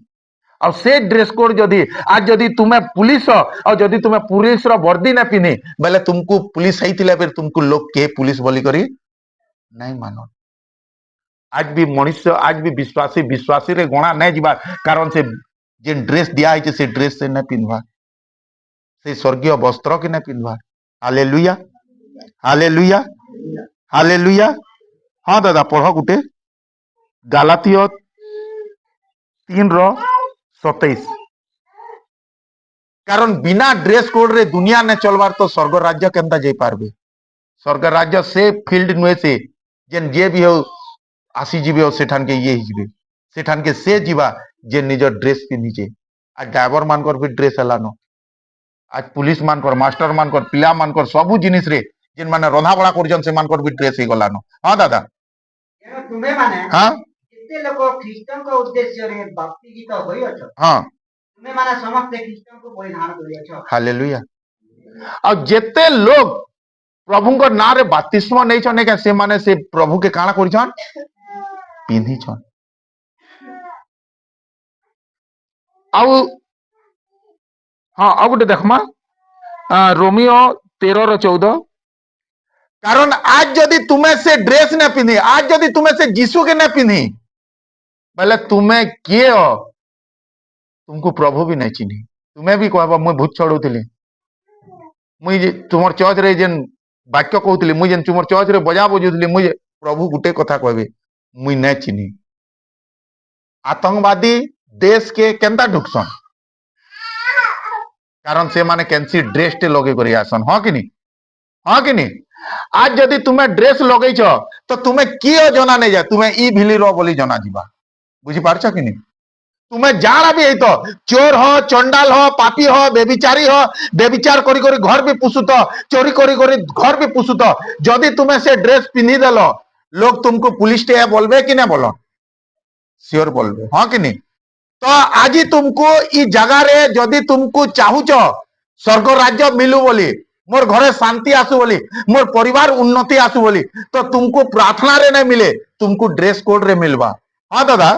और से ड्रेस कोड जदि आज जदि तुम्हें पुलिस और जदि तुम्हें पुलिस रो वर्दी न पिनी बेले तुमको पुलिस होइतिले फिर तुमको लोग के पुलिस बोली करी नहीं मानो। आज भी मनुष्य आज भी विश्वासी विश्वासी रे गणा नहीं जीवा कारण से जे ड्रेस दिया है से ड्रेस से न पिनवा से स्वर्गीय वस्त्र के न पिनवा। Hallelujah hallelujah hallelujah. हाँ दादा पढ़ गुटे गालातियो 3:27 कारण बिना ड्रेस कोड रे दुनिया ने चलवार तो स्वर्ग राज्य केनता जाई पारबे। स्वर्ग राज्य से फील्ड नुए से जेन जे भी हो आसी जीवे और सेठान के ये हिजबे सेठान के से जीवा जे निजर ड्रेस पिन्हिचे। आज ड्राइवर मानकर भी ड्रेस हलानो आज पुलिस मानकर मास्टर मानकर पिला मानकर सबु जिनिस रे जेन माने रंधा बड़ा करजन से मानकर भी ड्रेस ही गलानो। हां दादा तुम्हें माने हां जितने लोग ख्रिस्टन का उद्देश्य रे बाप्तिजित होई अछ हां तुम्हें माने समस्त ख्रिस्टन को परिधान करी अछ। हालेलुया। और जेते लोग प्रभु को ना रे बपतिस्मा नहीं छने के से माने से प्रभु के काना करिछन पिन्ही छन। आउ हाँ अब गोटे देखमा रोमियो 13:14 कारण आज जदि तुम्हें से ड्रेस न पिन्ही आज जदि तुम्हें से यीशु के न पिन्ही बोले तुम्हें किए हो तुमको प्रभु भी नहीं चिन्ही। तुम्हें भी कहबा मुई भूत छड़ौथिली मुई तुमर चर्च रे जेन वाक्य कहूली मुई जेन तुमर चर्च रे बजा बजौली मुई प्रभु गुटे कथा कहबे मुई नहीं चिन्ही। आतंकवादी देश के केंता ढुकसन कारण से माने कैंसी ड्रेस टे लगे करी आसन। हाँ कि नहीं हाँ कि नहीं। आज जदि तुम्हें ड्रेस लगे तो तुम्हें किए जना नहीं जाए तुम्हें ई भिली रो बोली जना जीवा बुझी पारछ कि नहीं। तुम्हें जाना भी है तो चोर हो चंडाल हो पापी हो बेबिचारी हो बेबिचार करी करी घर भी पुसुत चोरी करी करी घर भी पुसुत जदि तुम्हें से ड्रेस पिन्ही देलो लोग तुमको पुलिस टे बोलबे कि नहीं बोलो श्योर बोलबे। हाँ कि नहीं। तो आज तुमको ई जगह रे जदि तुमको चाहूच स्वर्ग राज्य मिलू बोली मोर घरे शांति आसु बोली मोर परिवार उन्नति आसु बोली तो तुमको प्रार्थना रे नहीं मिले तुमको ड्रेस कोड रे मिलवा। हाँ दादा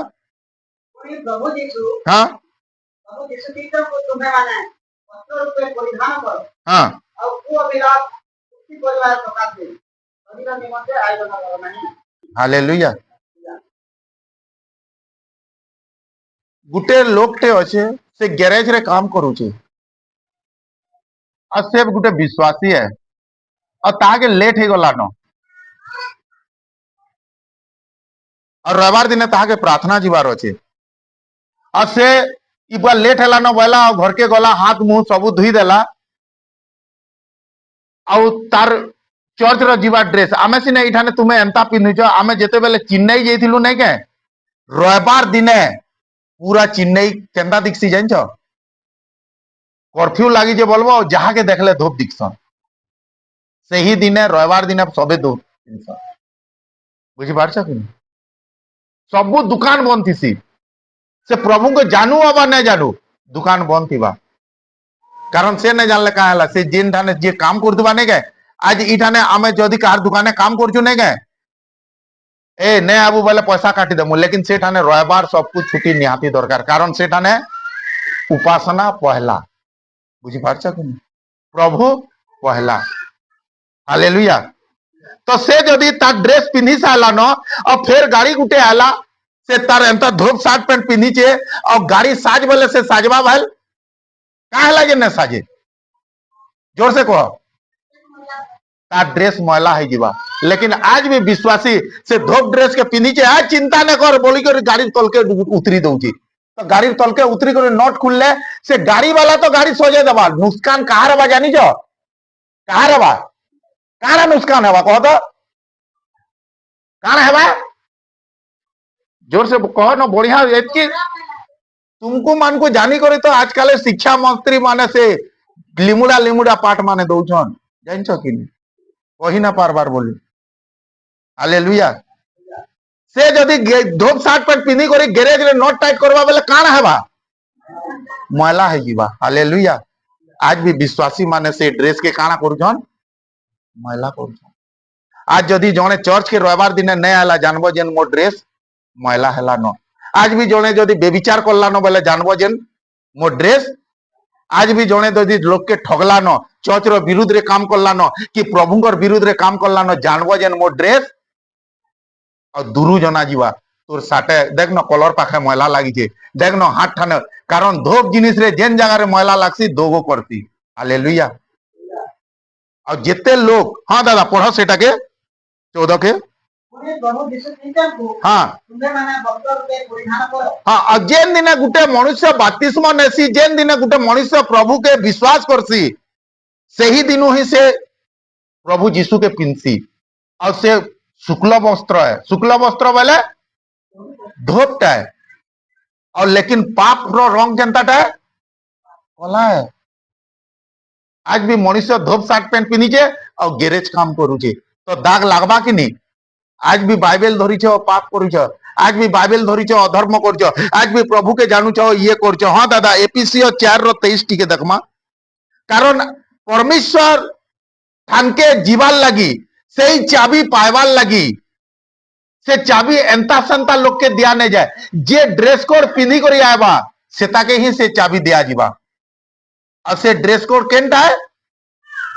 प्रभु यीशु हाँ प्रभु यीशु ख्रिस्ट को तुम्हें माने वस्त्र रूप में परिधान कर हाँ और वो अभिलाष उसी परिवार प्रकाश दे शरीर निमंत्रण आयोजन करना नहीं। हालेलुया। गुटे लोकटे अच्छे से गैरेज रे काम करूचे और से गुटे विश्वासी है और ताके लेट हो गला न और रविवार दिन ताके प्रार्थना जीवार अच्छे और से इबा लेट हैला न बोला और घर के गला हाथ मुंह सब धुई देला और तार चर्च रो जीवा ड्रेस आमे सिने इठाने तुम्हें एंता पिन्हिछ आमे जेते बेले चेन्नई जाइथिलु नै के रविवार दिने पूरा चेन्नई केंदा दिखसी जानछ कर्फ्यू लागी जे बोलबो जहा के देखले धूप दिखसन सही दिने रविवार दिने सबे धूप दिखसन बुझी पारछ कि सब दुकान बंद थीसी से प्रभु को जानू अबा नहीं जानू दुकान बंद थीबा कारण से नहीं जानले का हला से जिन ठाने जे काम करदुबा नहीं गए आज इठाने आमे जदी कार दुकाने काम करछु नहीं गए ए ने आबू बोले पैसा काटी देमु लेकिन से ठाने रविवार सब कुछ छुट्टी निहाती दरकार कारण से ठाने उपासना पहला बुझी पारछ कि प्रभु पहला। हालेलुया। तो से जदी ता ड्रेस पिन्ही साला न और फिर गाड़ी गुटे आला से तार एंता धोप शर्ट पैंट पिन्ही छे और गाड़ी साज बोले से साजवा भाई काहे जे न साजे जोर से कहो तार ड्रेस मैला है जीवा लेकिन आज भी विश्वासी से धोप ड्रेस के पिन्ही छे आज चिंता न कर बोली कर गाड़ी तल के उतरी दउची तो गाड़ी तल के उतरी कर नट खुलले से गाड़ी वाला तो गाड़ी सजे देबा नुकसान कहार बा जानी जो कहार बा काना नुकसान है कह तो काना है बा जोर से कहो न बढ़िया एतकी तुमको मान को जानी करे तो आजकल शिक्षा मंत्री माने से लिमुड़ा लिमुड़ा पाठ माने दउछन जानछ कि नहीं कही ना पार बार बोली। हालेलुया। से जदी धोप शर्ट पैंट पिन्ही करी गैरेज रे नट टाइट करबा बेले काना हेबा मैला है जीवा। हालेलुया। आज भी विश्वासी माने से ड्रेस के काना करूछन मैला करूछन। आज जदी जने चर्च के रविवार दिन नहीं आला जानबो जेन मो ड्रेस मैला हैला न आज भी जड़े जदि बेविचार करलानो बोले जानबो जेन मो ड्रेस आज भी जड़े जदि लोक के ठगलानो चर्च रो विरुद्ध रे काम करलानो कि प्रभुंकर विरुद्ध रे काम करलानो जानबो जेन मो ड्रेस और दूरु जना जीवा तोर साटे देख न कलर पाखे मैला लगी छे देख न हाथ ठाने कारण धोप जिनिस रे जेन जगह रे मैला लागसी दोगो करती हालेलुया और जेते लोग हाँ दादा पढ़ो सेटा के 14 के पुणे प्रभु यीशु ख्रीष्ट को हाँ तुमने माने भक्त रूपे परिधान करो हाँ और जेन दिने गुटे मनुष्य बातिस्म नेसी जेन दिने गुटे मनुष्य प्रभु के विश्वास करसी सही दिनों ही से प्रभु यीशु के पिनसी और से शुक्ल वस्त्र है शुक्ल वस्त्र बोले धोपटा है और लेकिन पाप रो रंग जनता है कला है आज भी मनुष्य धोप सार्ट पैंट पिनिचे और गैरेज काम करूचे तो दाग लागबा कि नहीं आज भी बाइबल धरिछ पाप करूछ आज भी बाइबल धरिछ अधर्म करूछ आज भी प्रभु के जानूछ ये करूछ हाँ दादा एपीसी 4:23 टिके देखमा कारण परमेश्वर थानके जीवार लगी से चाबी पाइबार लगी से चाबी एंता सेंता लोग के दिया नहीं जाए जे ड्रेस कोड पिंधी करी आएबा सेताके ही से चाबी दिया जीवा और से ड्रेस कोड केनटा है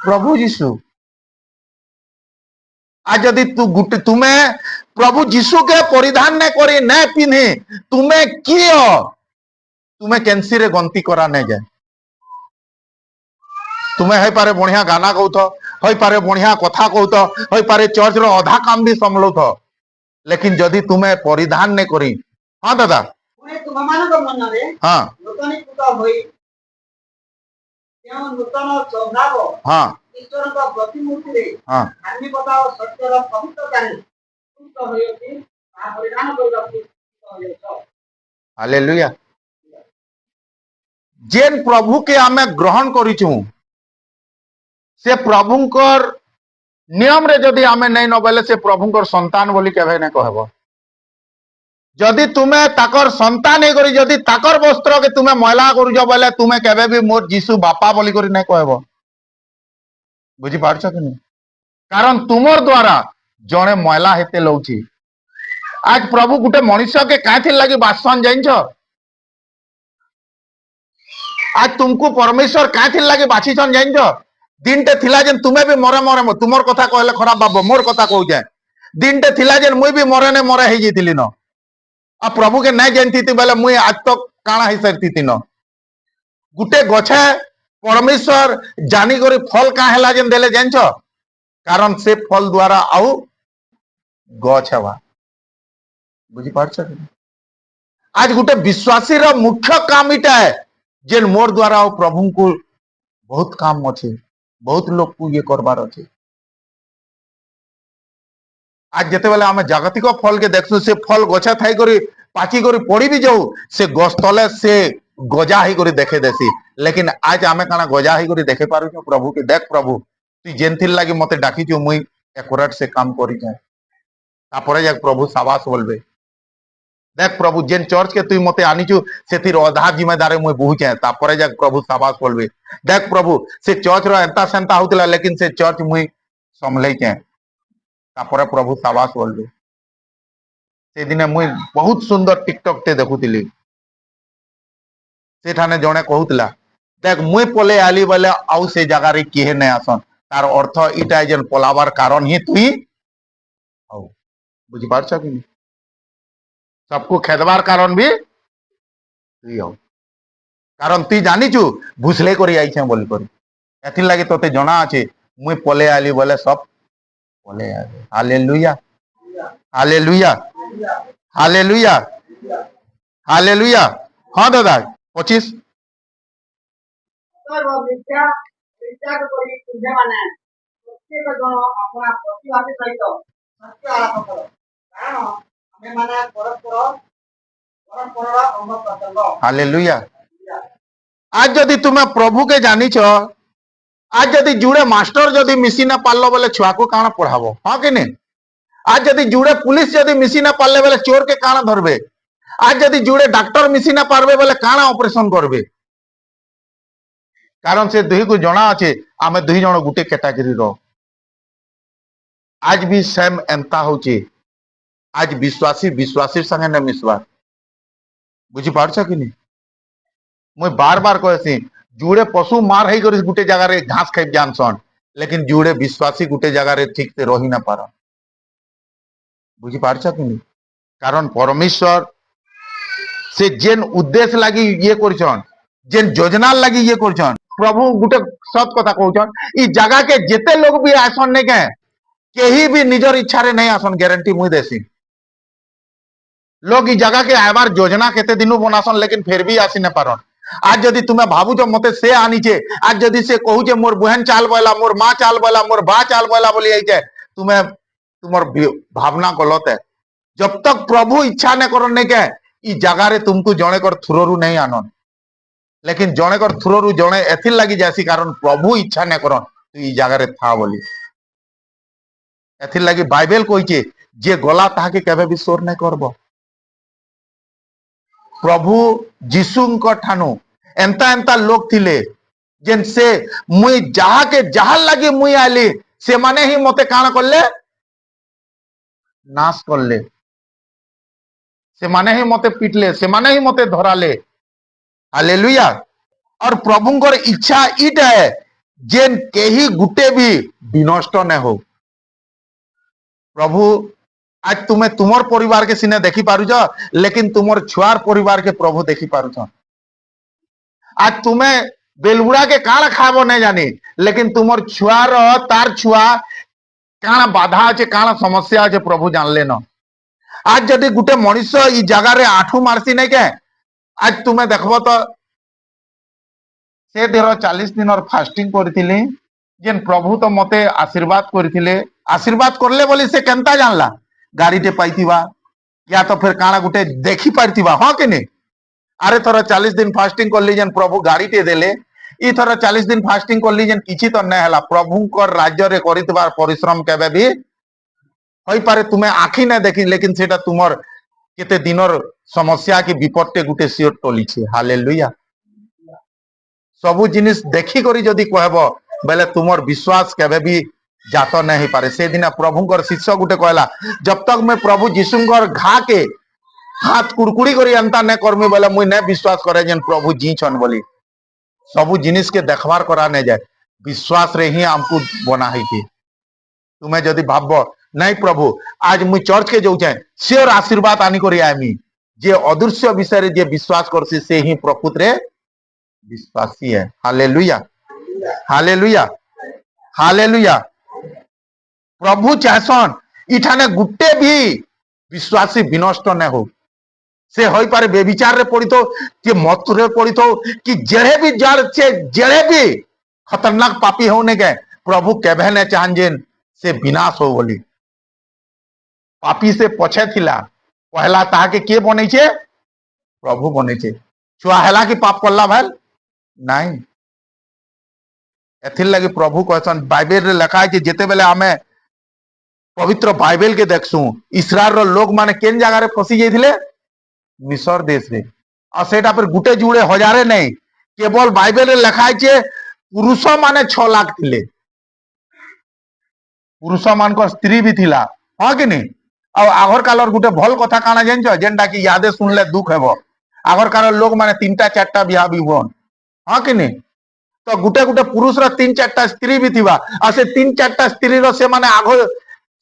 प्रभु यीशु आज यदि तू गुटे तुम्हें प्रभु यीशु के परिधान नहीं करी नहीं पिन्हे तुम्हें किए तुम्हें कैंसी रे गंती करा नहीं जाए तुम्हें है पारे बढ़िया गाना कहत है पारे बढ़िया कथा कहत है पारे चर्च रो आधा काम भी संभलत लेकिन जदि तुम्हें परिधान नहीं करी हाँ दादा पुणे तुमମାନଙ୍କ ମନରେ हाँ ନୂତନୀକୃତ ହୋଇ ଯେଉଁ ନୂତନ ସ୍ୱଭାବ हाँ ଈଶ୍ୱରଙ୍କ ପ୍ରତିମୂର୍ତ୍ତିରେ हाँ ଧାର୍ମିକତା ଓ ସତ୍ୟର ପବିତ୍ରତାରେ ସୁସ୍ଥ ହୋଇଅଛି ତାହା ପରିଧାନ କରିବାକୁ ହୋଇଅଛ हालेलुया जेन प्रभु के आमे ग्रहण करिछु से प्रभुंकर नियम रे जदि आमे नहीं नबले से प्रभुंकर संतान बोली केबे नहीं कहबो जदि तुम्हें ताकर संतान हे करी जदि ताकर वस्त्र के तुम्हें मैला करूछ बोले तुम्हें केबे भी मोर यीशु बापा बोली करी नहीं कहबो बुझी पारछ कि नहीं कारण तुमर द्वारा जणे मैला हेते लौची आज प्रभु गुटे मनुष्य के काथि लगी बासन जाइछ आज तुमको परमेश्वर काथि लगी बाछीछन जाइछ दिनटे थिला जेन तुम्हें भी मरे मरे तुमर कथा कहले खराब बाबो मोर कथा कहू जाए दिनटे थिला जेन मुई भी मरे ने मरे हे जैतिली न आ प्रभु के नहीं जानती थी बोले मुई आज तक काणा ही सारती थी न गुटे गछे परमेश्वर जानी करी फल का हेला जेन देले जानछ कारण से फल द्वारा आउ गछ हेबा बुझी पारछ आज गुटे विश्वासी रो मुख्य काम इटा है जेन मोर द्वारा आउ प्रभु को बहुत काम अच्छे बहुत लोग को ये करबार अच्छे आज जिते बेले आम जागतिक फल के देखसु से फल गछा थाई करी पाची करी पड़ी भी जाऊ से गछ तले से गजा ही करी देखे देसी लेकिन आज आमे काना गजा ही करी देखे पारू छो प्रभु के देख प्रभु तू जेनथिल लागी मते डाकी छु मुई एक्यूरेट से काम करी जाए तापरे जाक प्रभु शाबाश बोलबे देख प्रभु जेन चर्च के तू मते आनी छु सेतिर आधा जिम्मेदारी मुई बहु जाए तापरे जाक प्रभु शाबाश बोलबे देख प्रभु से चर्च रो एंता सेंता होतला लेकिन से चर्च मुई संभले जाए तापरे प्रभु शाबाश बोलबे से दिने मुई बहुत सुंदर टिकटॉक टे देखुतिली से ठाने जणे कहूतला देख मुई पले आली बोले आउ से जगह रे किहे नै आसन तार अर्थ इटा जेन पलावार कारण ही तुई आउ बुझी पारछ कि नहीं सबको खेदवार कारण भी तुई आउ कारण तुई जानी छु भूसले करी आइछे बोली करी एथि लागि तोते जणा अछि मुई पले आली बोले सब पले आली हालेलुया हालेलुया हालेलुया हालेलुया हाँ दादा 25 सर्व मिथ्या मिथ्याक करी तुझेମାନେ ପ୍ରତ୍ୟେକ ଜଣ ଆପଣା ପ୍ରତିଭାତି ସହିତ ସତ୍ୟ ଆଳାପ କର କାରଣ ଆମେମାନେ ପରସ୍ପରର ଅଙ୍ଗ ପ୍ରତ୍ୟଙ୍ଗ हालेलुया आज यदि तुम्हें प्रभु के जानी छो आज यदि जुड़े मास्टर यदि मिसी ना पारलो बोले छुआ को काना पढ़ाबो हाँ कि नहीं आज यदि जुड़े पुलिस यदि मिसी ना पारले बोले चोर के काना धरबे आज यदि जुड़े डॉक्टर मिसी ना पारबे बोले काना ऑपरेशन करबे कारण से दुही को जना अच्छे आमे दुही जन गुटे कैटेगरी रो आज भी सेम एंता होचे आज विश्वासी विश्वासी संगे न मिसवा বুঝি পারছ কি নি? মুই বার বার কহেছি জুড়ে পশু মার হই করে গুটে জায়গায় ঘাস খাই জানসন, লেকিন জুড়ে বিশ্বাসী গুটে জায়গায় ঠিক তে রহি না পার। বুঝি পারছ কি নি? কারণ পরমেশ্বর সে যেন উদ্দেশ্য লাগি ইয়ে করছন, যেন যোজনার লাগি ইয়ে করছন, প্রভু গুটে সৎ কথা কৌছন ই জায়গাকে যেতে লোক বি আসন নে কে কেহি বি নিজের ইচ্ছারে नहीं আসন, গ্যারান্টি মুই দেছি। लोग इ जगह के आबार योजना केते दिनु बनासन लेकिन फिर भी आसी न पारन। आज यदि तुम्हें भाबुच मते से आनीचे, आज यदि से कहूचे मोर बहन चाल बोला, मोर माँ चाल बोला, मोर बा चाल बोला बोली आइचे, तुम्हें तुमर भावना गलत है। जब तक प्रभु इच्छा न करन ने के इ जगह रे तुमको जणे कर थ्रोरु नहीं आनन, लेकिन जणे कर थ्रोरु जणे एथिल लगी जासी कारण प्रभु इच्छा न करन तू इ जगह रे था बोली। एथिल लगी बाइबल कहिचे जे गला ताहाके केबे भी शोर नहीं करबो। प्रभु जीशुंक ठानु एंता एंता लोग थिले जेन से मुई जहा के जहा लगी मुई आली से माने ही मते काण करले नाश करले, से माने ही मते पिटले, से माने ही मते धराले। हालेलुया। और प्रभुंकर इच्छा इटा है जेन केही गुटे भी विनष्ट न हो। प्रभु आज तुम्हें तुमर परिवार के सिने देखी पारुछ, लेकिन तुमर छुआर परिवार के प्रभु देखी पारुछ। आज तुम्हें बेलबुड़ा के काण खाबो नहीं जानी, लेकिन तुमर छुआर तार छुआ काण बाधा अच्छे काण समस्या अच्छे प्रभु जानले न। आज जदि गुटे मनुष्य इ जगह रे आठू मारसी नहीं के आज तुम्हें देखबो तो से देर 40 दिन और फास्टिंग करथिले जेन प्रभु तो मते आशीर्वाद करथिले, आशीर्वाद करले बोली से केनता जानला गाड़ीटे पाइथिबा या तो फिर काଣା गुटे देखी पारथिबा। हाँ कि नहीं? अरे थोड़ा 40 दिन फास्टिंग कर ली जेन प्रभु गाड़ीटे देले, इ थोड़ा 40 दिन फास्टिंग कर ली जेन किछि तो नहीं हला। प्रभु को राज्य रे करितबार परिश्रम केबे भी होई पारे तुम्हें आखी नहीं देखी, लेकिन सेटा तुमर केते दिनर समस्या की विपत्ते गुटे सियोर टली छे। हालेलुया। सबु जिनिस देखी करी जदि कहबो बेले तुमर विश्वास केबे भी जात नहीं पारे। से दिन प्रभुंकर शिष्य गुटे कहला जब तक मैं प्रभु जीशुंकर घा के हाथ कुड़कुड़ी करी अंता नहीं करमी बोले मुई नहीं विश्वास करे जेन प्रभु जी छन बोली। सबु जिनिस के देखबार करा नहीं जाए, विश्वास रे ही हमको बना है कि तुम्हें जदि भाबो नहीं प्रभु आज मुई चर्च के जाऊ छे सियोर आशीर्वाद आनी करी आमी, जे अदृश्य विषय रे जे विश्वास करसी से ही प्रकृत रे विश्वासी है। हालेलुया। हालेलुया। हालेलुया। प्रभु चाहसन इठाने गुटे भी विश्वासी विनष्ट न हो। से होई पारे बेविचार रे पड़ी तो कि मत रे पड़ी तो कि जेड़े भी जड़ से जेड़े भी खतरनाक पापी होने के प्रभु केबे ने चाहन जेन से विनाश हो बोली। पापी से पछे थिला पहला ताहा के के बनै छे प्रभु बनै छे। छुआ हला कि पाप करला भाल नहीं। एथिल लगी प्रभु कहसन बाइबल रे लिखा है कि जेते बेले हमें पवित्र बाइबल के देखसु इस्राएल रो लोग माने केन जगह रे फसी जाइथिले मिस्र देश रे। और सेटा पर गुटे जुड़े हजारे नहीं केवल बाइबल रे लिखा है जे पुरुष माने 6 लाख थिले, पुरुष मान को स्त्री भी थिला। हाँ कि नहीं? और आगर कालर गुटे भल कथा काना जानछ जेनटा कि यादे सुनले दुख हेबो। आगर कालर लोग माने 3टा 4टा बियाह भी होन। हाँ कि नहीं? तो गुटे गुटे पुरुष रो 3-4टा स्त्री भी थिबा और से 3-4टा स्त्री रो से माने आगो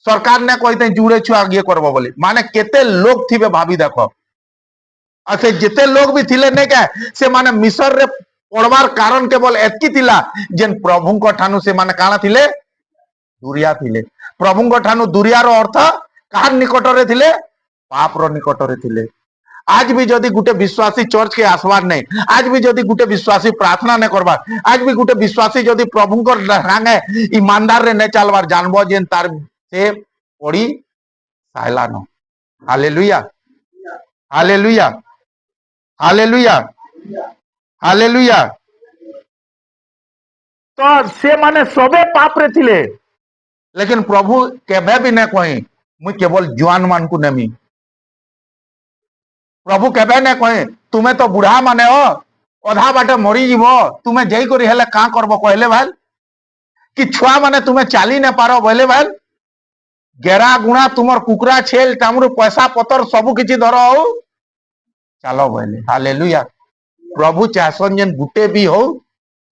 सरकार ने कहते जुड़े छुआ ये करबो बोली। माने केते लोग थिबे भाभी देखो। और से जिते लोग भी थिले ने के से माने मिस्र रे पड़वार कारण केवल एतकी थिला जेन प्रभु को ठानु से माने काना थिले दुरिया थिले। प्रभु को ठानु दुरिया रो अर्थ कार निकट रे थिले पाप रो निकट रे थिले। आज भी जदि गुटे विश्वासी चर्च के आसवार नहीं, आज भी जदि गुटे विश्वासी प्रार्थना नहीं करबार, आज भी गुटे विश्वासी जदि प्रभु को रांगे ईमानदार रे नहीं चलबार जानबो जेन तार से पड़ी साइला न। हालेलुया। हालेलुया। हालेलुया। हालेलुया। तो से माने सबे पाप रे थिले, लेकिन प्रभु केबे भी नहीं कहि मुई केवल जुआन मान को नेमी। प्रभु केबे ने कहे तुम्हें तो बुढ़ा माने हो अधा बाटे मरी जीव तुम्हें जई करी हेले का करबो कहले भाल कि छुआ माने तुम्हें चाली न पारो बोले भाल गेरा गुणा तुमर कुकरा छेल टामरु पैसा पतर सब किछि धरो हो चलो बोले हालेलुया। प्रभु चाहसन जेन गुटे भी हो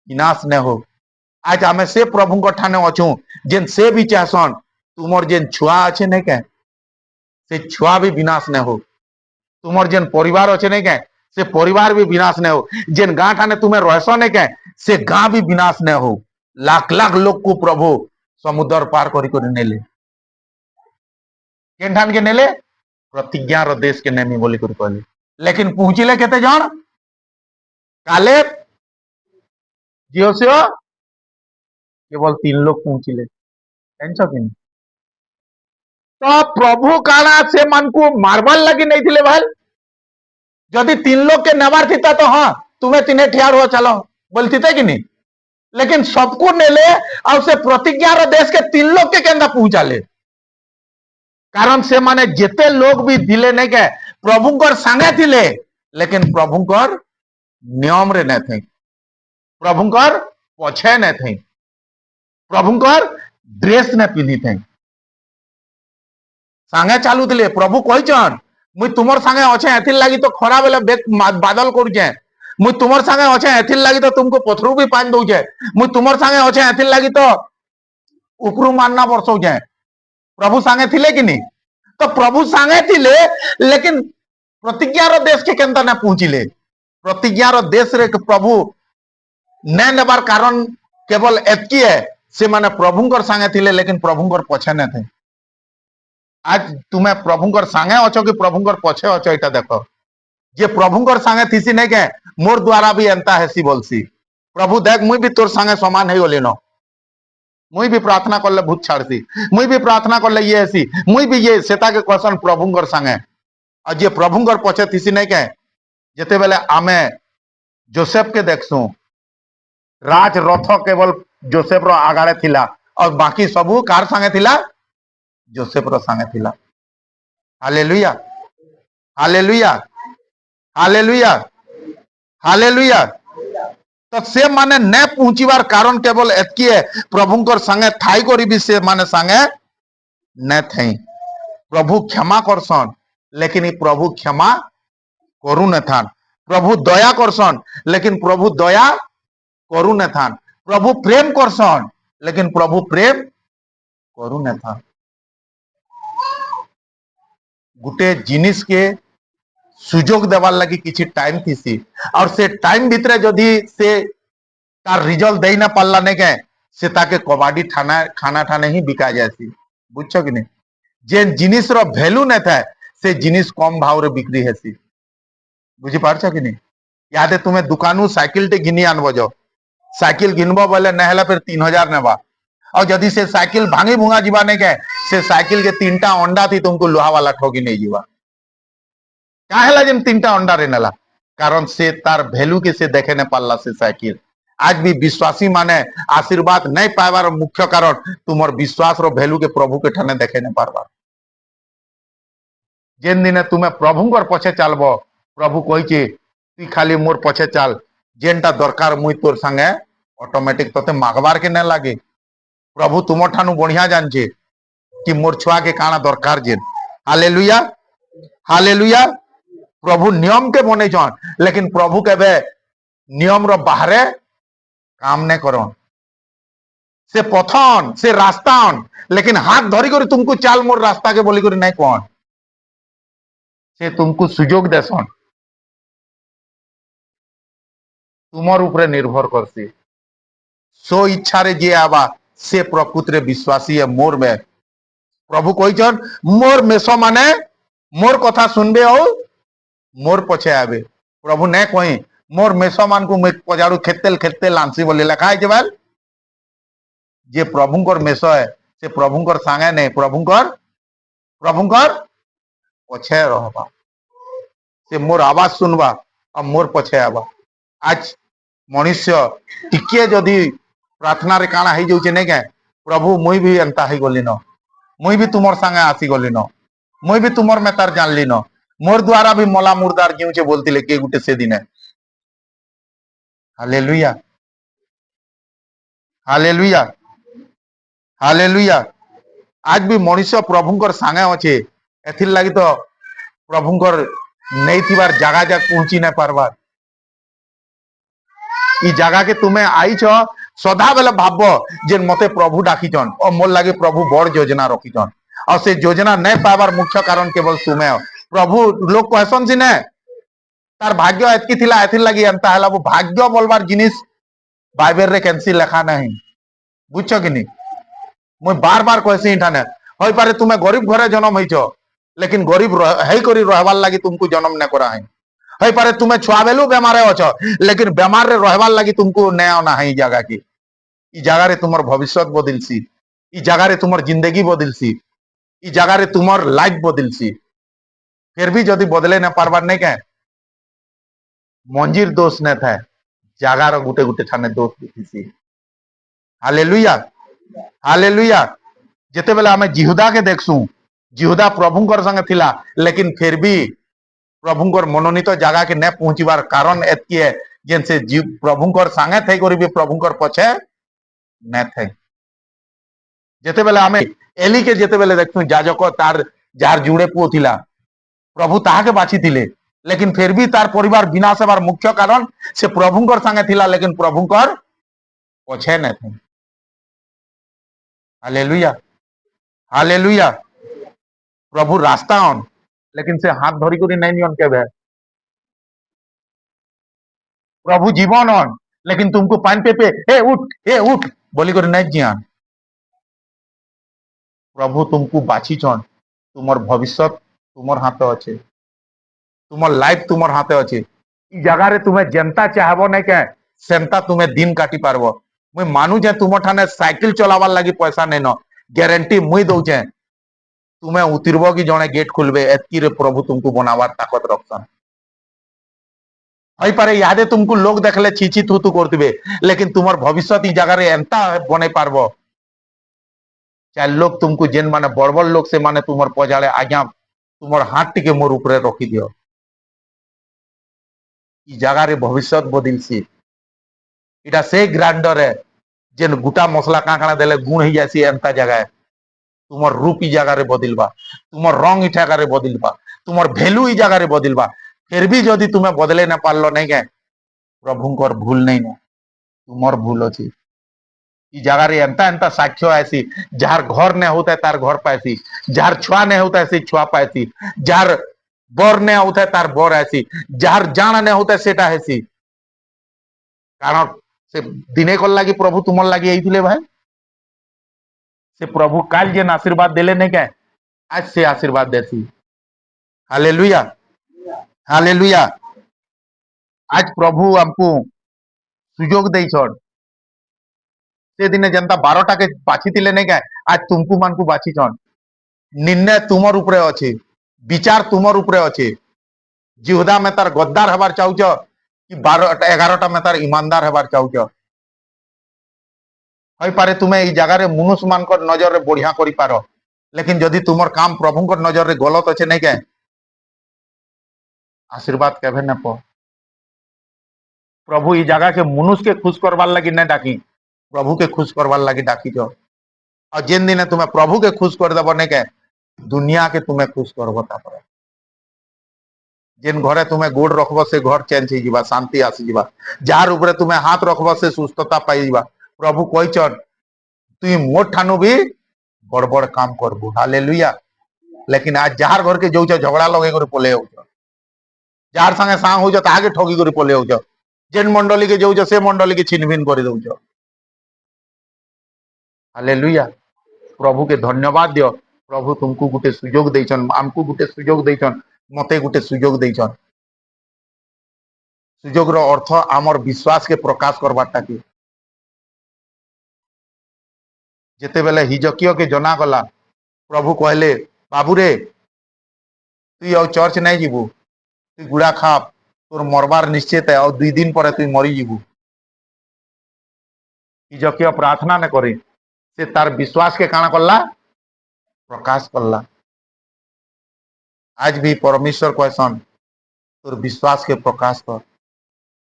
विनाश न हो। आज आमे से प्रभु को ठाने अछू जेन से भी चाहसन तुमर जेन छुआ अच्छे नहीं के से छुआ भी विनाश न हो। तुमर जेन परिवार अच्छे नहीं के से परिवार भी विनाश न हो। जेन गां ठाने तुम्हें रहस नहीं के से गां भी विनाश न हो। लाख लाख लोग को प्रभु समुद्र पार करी नेले केन ठान के नेले प्रतिज्ञा रो देश के नेमी बोली करी कहले। लेकिन पहुंचिले केते जण काले जियोसियो केवल 3 लोग पहुंचिले जानछ कि तो प्रभु काना से मन को मार्बल लगी नहीं थिले भाई। जदि 3 लोग के नवार थीता तो हाँ तुम्हें तीने ठियार हो चलो बोलती थे कि नहीं। लेकिन सबको नेले और से प्रतिज्ञा रो देश के 3 लोग के केंदा पहुंचाले कारण से माने जेते लोग भी दिले नहीं के प्रभुकर संगे थिले लेकिन प्रभुकर नियम रे न थे प्रभुकर पछे न थे प्रभुकर ड्रेस न पिंधी थे संगे चालू थिले। प्रभु कहिचन मुई तुमर संगे अच्छे एथिल लागी तो खरा बेले बादल करूचे मुई तुमर संगे अच्छे एथिल लागी तो तुमको पथरू भी पान दउचे मुई तुमर संगे अच्छे एथिल लागी तो उपरू मानना बरसौचे। प्रभु संगे थिले कि नहीं तो प्रभु संगे थिले लेकिन प्रतिज्ञा रो देश के केंदा न पहुंचिले। प्रतिज्ञा रो देश रे प्रभु न नेबार कारण केवल एतकी है से माने प्रभुकर संगे थिले लेकिन प्रभुकर पछे न थे। आज तुम्हें प्रभुकर संगे अच्छो कि प्रभुकर पछे अच्छो एटा देखो। जे प्रभुकर संगे थीसी नहीं के मोर द्वारा भी एंता हेसी बोलसी प्रभु देख मुई भी तोर संगे समान है बोली न मुई भी प्रार्थना करले भूत छाड़सी मुई भी प्रार्थना करले ये हेसी मुई भी ये सेता के क्वेश्चन प्रभुकर संगे और जे प्रभुकर पछे थीसी नहीं के जेते बेले आमे जोसेफ के देखसु राज रथ केवल जोसेफ रो आगाड़े थिला और बाकी सबू कार संगे थिला जोसेफ रो संगे थिला। Hallelujah hallelujah hallelujah hallelujah. तो से माने न पहुंचीबार कारण केवल एतकी है प्रभुकर संगे थाई करी भी से माने संगे न थई। प्रभु क्षमा करसन लेकिन प्रभु क्षमा करू न थान। प्रभु दया करसन लेकिन प्रभु दया करू न थान। प्रभु प्रेम करसन लेकिन प्रभु प्रेम करू न थान। गुटे जिनिस के सुजोग देवार लगी किछि टाइम थीसी और से टाइम भितरे जदि से तार रिजल्ट दे ना पारला ने के से ताके कबाडी ठाना खाना ठाने ही बिका जासी बुझछो कि नहीं। जे जिनिस रो वैल्यू न था से जिनिस कम भाव रे बिक्री हेसी बुझी पारछो कि नहीं। यादे तुम्हें दुकानू साइकिल टे घिनी आनबो जो साइकिल घिनबो बोले नहला फिर 3000 नेबा और जदि से साइकिल भांगी भुंगा जीवा ने के से साइकिल के 3टा अंडा थी तुमको लोहा वाला ठोगी नहीं जीवा काहेला जेन 3टा अंडा रे नेला कारण से तार वैल्यू के से देखे ने पारला से साइकिल। आज भी विश्वासी माने आशीर्वाद नहीं पाइबार मुख्य कारण तुमर विश्वास रो वैल्यू के प्रभु के ठाने देखे ने पारबा। जेन दिने तुम्हें प्रभुकर पछे चलबो प्रभु कहिचे तू खाली मोर पछे चल जेनटा दरकार मुई तोर संगे ऑटोमेटिक तोते मागबार के न लागे। प्रभु तुम ठानु बढ़िया जानछे कि मोर छुआ के काना दरकार जेन। Hallelujah hallelujah. प्रभु नियम के बने छन लेकिन प्रभु केबे नियम रो बाहरे काम ने करन से पथन से रास्तान लेकिन हाथ धरी कर तुमको चाल मोर रास्ता के बोली कर नहीं कौन से तुमको सुजोग देसन तुमर ऊपर निर्भर करसी सो इच्छा रे जे आवा से प्रकृत रे विश्वासी है मोर में। प्रभु कहिचन मोर मेसो माने मोर कथा सुनबे और मोर पछे आबे। प्रभु ने कहि मोर मेसो मान को मैं पजाड़ू खेतेल खेतेल लांसी बोली लिखा है जबाल जे प्रभुकर मेसो है से प्रभुकर संगे नहीं प्रभुकर पछे रहबा से मोर आवाज सुनबा और मोर पछे आबा। आज मनुष्य टिके जदि प्रार्थना रे काना हे जाउचे नै के प्रभु मुई भी एंता हे गली न मुई भी तुमर संगे आसी गली न मुई भी तुमर मेतार जानली न मोर द्वारा भी मला मुर्दार केउचे बोलतिले के गुटे से दिने। Hallelujah hallelujah hallelujah. आज भी मनुष्य प्रभुकर संगे अच्छे एथिर लगी तो प्रभुकर नहीं थिबार जगह जा पहुंची नहीं पारबार इ जगह के तुम्हें आईछ सदा बेले भाब जे मते प्रभु डाकिछन और मोर लागे प्रभु बड़ योजना रखिछन और से योजना नहीं पाइबार मुख्य कारण केवल तुम्हें हो। प्रभु लोग कहसन सिने तार भाग्य एतकी थिला एथिर लगी एंता हला वो भाग्य बोलबार जिनिस बाइबल रे केनसी लेखा नहीं बुझछ कि नहीं मुई बार बार कहसी इठाने होई पारे तुम्हें गरीब घरे जन्म होइछ लेकिन गरीब है करी रहबार लगी तुमको जन्म न करा है होई पारे तुम्हें छुआ बेलू बेमारे अछ लेकिन बेमार रे रहबार लगी तुमको ने आना है जगह की इ जगह रे तुमर भविष्य बदलसी इ जगह रे तुमर जिंदगी बदलसी इ जगह रे तुमर लाइफ बदलसी फिर भी जदि बदले न पारबार नहीं के मंजीर दोष न था जगार गुटे गुटे ठाने दोष दिखिसी हालेलुया हालेलुया जेते बेले आमे जिहुदा के देखसु जिहुदा प्रभुंकर संगे थिला लेकिन फिर भी प्रभुंकर मनोनीत जगह के न पहुंचीबार कारण एतकी है जेन से प्रभुंकर संगे थे करी भी प्रभुंकर पछे न थे जेते बेले आमे एली के जेते बेले देखसु जाजक तार जार जुड़े पुओ थिला प्रभु ताहाके बाछि थिले लेकिन फिर भी तार परिवार विनाश हेबार मुख्य कारण से प्रभुंकर संगे थिला लेकिन प्रभुंकर पछे न थे हालेलुया हालेलुया प्रभु रास्ता अन लेकिन से हाथ धरी करी नहीं नियन केबे प्रभु जीवन अन लेकिन तुमको पान पे ए उठ बोली करी नहीं जियान प्रभु तुमको बाछि छन तुमर भविष्य तुमर हाथ अच्छे तुमर लाइफ तुमर हाथे अच्छे इ जगह रे तुम्हें जनता चाहबो नहीं के सेंता तुम्हें दिन काटी पारबो मुई मानु जे तुम ठाने साइकिल चलावार लगी पैसा नहीं न गारंटी मुई दउचे तुम्हें उतरबो कि जने गेट खुलबे एतकी रे प्रभु तुमको बनावार ताकत रखसन हई पारे यादे तुमको लोग देखले छीछी तू तू करतिबे लेकिन तुमर भविष्य इ जगह रे एंता बने पारबो चाहे लोग तुमको जेन माने बड़ बड़ लोग से माने तुमर पजाले आज्ञा तुमर हाथ टिके मोर ऊपर रखी दियो इ जगह रे भविष्य बदलसी इटा से ग्रांडर है जेन गुटा मसला काकड़ा देले गुण ही जासी एंता जगह है तुमर रूप इ जगह रे बदलबा तुमर रंग इ जगह रे बदलबा तुमर वैल्यू इ जगह रे बदलबा फिर भी जदि तुम्हें बदले न पारलो नहीं के प्रभुंकर भूल नहीं न तुमर भूल अछि इ जगह रे एंता एंता साक्ष्य आसी जार घर ने होता है तार घर पाइसी जार छुआ ने होता है से छुआ पाइसी जार बर ने होता है तार बर आसी जार जान ने होता है सेटा हेसी कारण से दिने कल लगी प्रभु तुमर लगी आइथिले भाई से प्रभु काल जेन आशीर्वाद देले नहीं के आज से आशीर्वाद देसी हालेलुया हालेलुया आज प्रभु हमको सुजोग देई छन से दिने जनता 12टा के बाछि थिले नहीं के आज तुमको मान को बाछि छन निर्णय तुमर ऊपर अछि विचार तुमर ऊपर अछि जिहुदा में तार गद्दार हबार चाहूच कि 11टा में तार ईमानदार हबार चाहूच हई पारे तुम्हें इ जगह रे मनुष्य मान को नजर रे बढ़िया करि पारो लेकिन जदि तुमर काम प्रभु को नजर रे गलत अछि नहीं के आशीर्वाद केभे न प प्रभु इ जगह के मनुष्य के खुश करवार लगी न डाकी प्रभु के खुश करवार लगी डाकी जो और जिन दिन तुम्हें प्रभु के खुश कर देव नहीं के दुनिया के तुम्हें खुश करब तापर जेन घरे तुम्हें गोड़ रखब से घर चेंज हो शांति आसी जावा जार ऊपर तुम्हें हाथ रखब से सुस्थता पाई जावा प्रभु कहचन तुई मोर ठानु भी बड़ बड़ काम करबू हालेलुया लेकिन आज जार घर के जो झगड़ा लगे कर पले हो जार संगे सांग हो ताके ठगी कर पले हो जेन मंडली के जो से मंडली के छिनभिन कर दौच हालेलुया प्रभु के धन्यवाद दियो प्रभु तुमको गुटे सुजोग देछन आमको गुटे सुजोग देछन मते गुटे सुजोग देछन सुजोग रो अर्थ आमर विश्वास के प्रकाश करबाटा की जेते बेले हिजकियो के जना गला प्रभु कहले बाबू रे तू और चर्च नहीं जीवु तू गुड़ा खा तोर मरबार निश्चित है और 2 दिन पर तू मरी जीवु हिजकियो प्रार्थना न करे से तार विश्वास के काना करला प्रकाश करला आज भी परमेश्वर कहसन तोर विश्वास के प्रकाश कर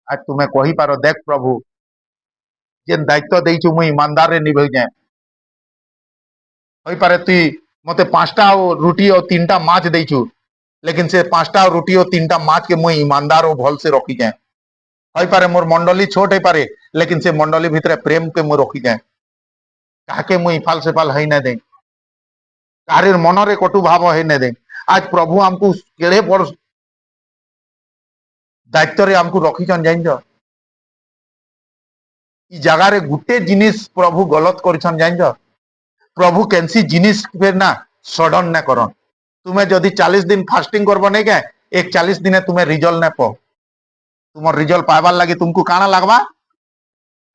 आज तुम्हें कही पारो देख प्रभु जेन दायित्व देइछु मुई ईमानदार रे निभै जाए होई पारे तुई मते 5टा रुटी और 3टा माछ देइछु लेकिन से 5टा रोटी और 3टा माछ के मुई ईमानदार और भल से रखी जाए हई पारे मोर मंडली छोट है पारे लेकिन से मंडली भितरे प्रेम के मुई रखी जाए काके मुई इफाल सेफाल हई ना दे काहर मनरे कटु भाव हई ना दे आज प्रभु हमको केड़े बड़ दायित्व रे हमको रखी जाइन इ जगह रे गुटे जिनिस प्रभु गलत करिछन जाइन प्रभु कैंसी जिनिस फिर ना सडन ना करन तुम्हें जदि 40 दिन फास्टिंग करबो नहीं के एक 40 दिने तुम्हें रिजल्ट ना पो तुम रिजल्ट पाइबार लगी तुमको काना लागबा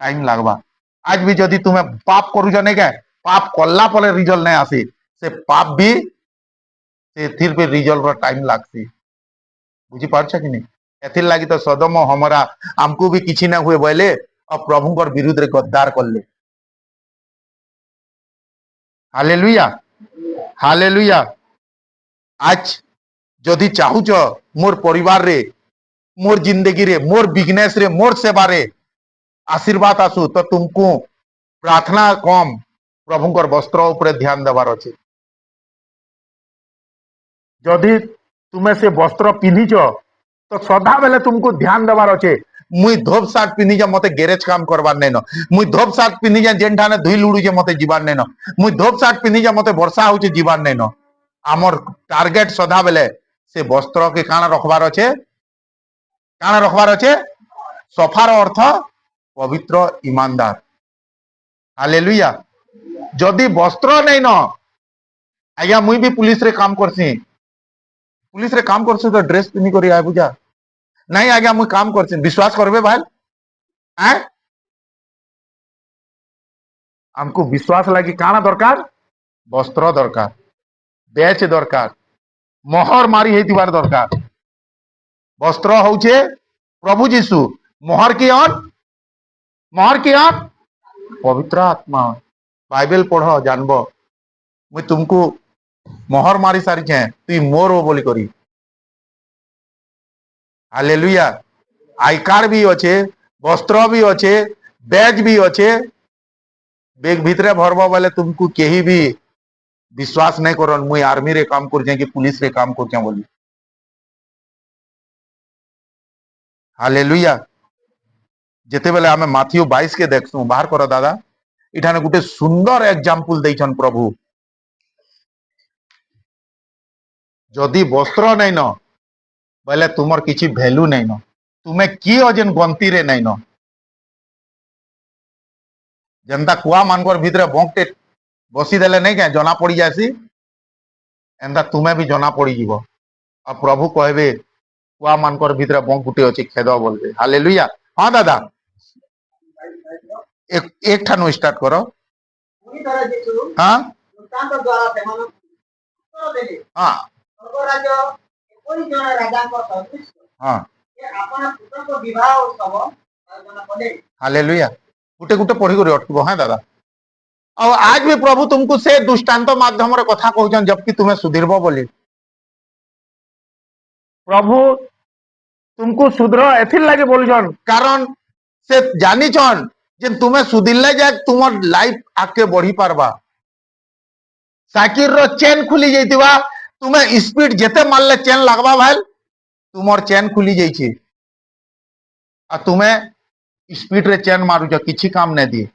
टाइम लागबा आज भी जदि तुम्हें पाप करूछ नहीं के पाप कल्ला पले रिजल्ट नहीं आसी से पाप भी से थिर पे रिजल्ट रो टाइम लागसी बुझी पारछ कि नहीं एथिर लागी तो सदम हमरा हमको भी किछि ना हुए बोले और प्रभुकर विरुद्ध रे गद्दार करले हालेलुया हालेलुया आज जदि चाहूच मोर परिवार रे मोर जिंदगी रे मोर बिजनेस रे मोर सेवा रे आशीर्वाद आसु तो तुमको प्रार्थना कम प्रभुकर वस्त्र उपरे ध्यान देवार अच्छे जदि तुम्हें से वस्त्र पिंधिच तो सदा बेले तुमको ध्यान देवार अच्छे मुई धोप सार्ट पिंधि जा मते गैरेज काम करवार नहीं न मुई धोप सार्ट पिंधि जा जेन ठाने धुई लुड़ू जे मते जीवार नहीं न मुई धोप सार्ट पिंधि जा मते वर्षा होचे जीवार नहीं न आमर टार्गेट सदा बेले से वस्त्र के काना रखबार अच्छे काना रखबार अच्छे सफार अर्थ पवित्र ईमानदार हालेलुया जदि वस्त्र नहीं न आज्ञा मुई भी पुलिस रे काम करसी पुलिस रे काम करसी तो ड्रेस पिन्ही करी आय बुझा नहीं आज्ञा मुई काम करसी विश्वास करबे भाई हैं हमको विश्वास लगी काना दरकार वस्त्र दरकार बैच दरकार मोहर मारी हेतिबार दरकार वस्त्र होचे प्रभु जीशु मोहर की अन पवित्र आत्मा बाइबल पढ़ जानब मुई तुमको मोहर मारी सारी छे तुई मोर हो बोली करी हालेलुया आई कार्ड भी अच्छे वस्त्र भी अच्छे बैज भी अच्छे बेग भितरे भरब बोले तुमको केही भी विश्वास नहीं करन मुई आर्मी रे काम कर कि पुलिस रे काम कर बोली हालेलुया जेते बेले आमे माथियो 22 के देखसु बाहर कर दादा इठाने गुटे सुंदर एग्जांपल देइछन प्रभु जदि वस्त्र नहीं न बोले तुमर किछि वैल्यू नहीं न तुम्हें की अजन गंती रे नहीं न जनता कुआ मानकर भितरे बंकटे बसी देले नहीं क्या जना पड़ी जासी एंदा तुम्हें भी जना पड़ी जीव और प्रभु कहबे कुआ मानकर भितरे बंक गुटे अछि खेद बोलबे हालेलुया हां दादा एक ठानु स्टार्ट करो पूरी तरह जीसु हां दृष्टांत द्वारा सेमान उत्तर देले हां स्वर्ग राज्य कोई जन राजा को सदृश हां ये अपना पुत्र को विवाह उत्सव आयोजन कले हालेलुया गुटे गुटे पढ़ी कर अटकबो हां दादा और आज भी प्रभु तुमको से दुष्टांत माध्यम रे कथा कहउछन जबकि तुम्हें सुधीरबो बोली प्रभु तुमको सुधर एथिर लागे बोलछन कारण से जानिछन जे तुम्हें सुधिरले जाए तुमर लाइफ आगे बढ़ी पारबा साइकिल रो चेन खुली जाइतिबा तुम्हें स्पीड जेते मारले चेन लागबा भाई तुमर चेन खुली जाइछे आ तुम्हें स्पीड रे चेन मारुछ किछि काम नहीं दिए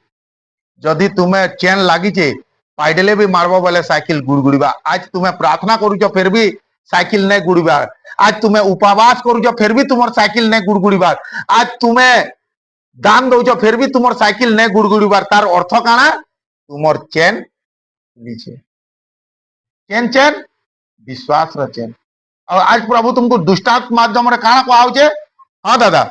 जदि तुम्हें चेन लागिछे पाइडले भी मारबो बोले साइकिल गुड़गुड़ीबा आज तुम्हें प्रार्थना करूछ फिर भी साइकिल नहीं गुड़ीबा आज तुम्हें उपवास करूछ फिर भी तुमर साइकिल नहीं गुड़गुड़ीबा आज तुम्हें दान दौच फिर भी तुमर साइकिल नहीं गुड़गुड़ीबार तार अर्थ काना तुमर चेन खुलीछे चेन चेन विश्वास र चेन और आज प्रभु तुमको दुष्टांत माध्यम रे काना कहउछे हां दादा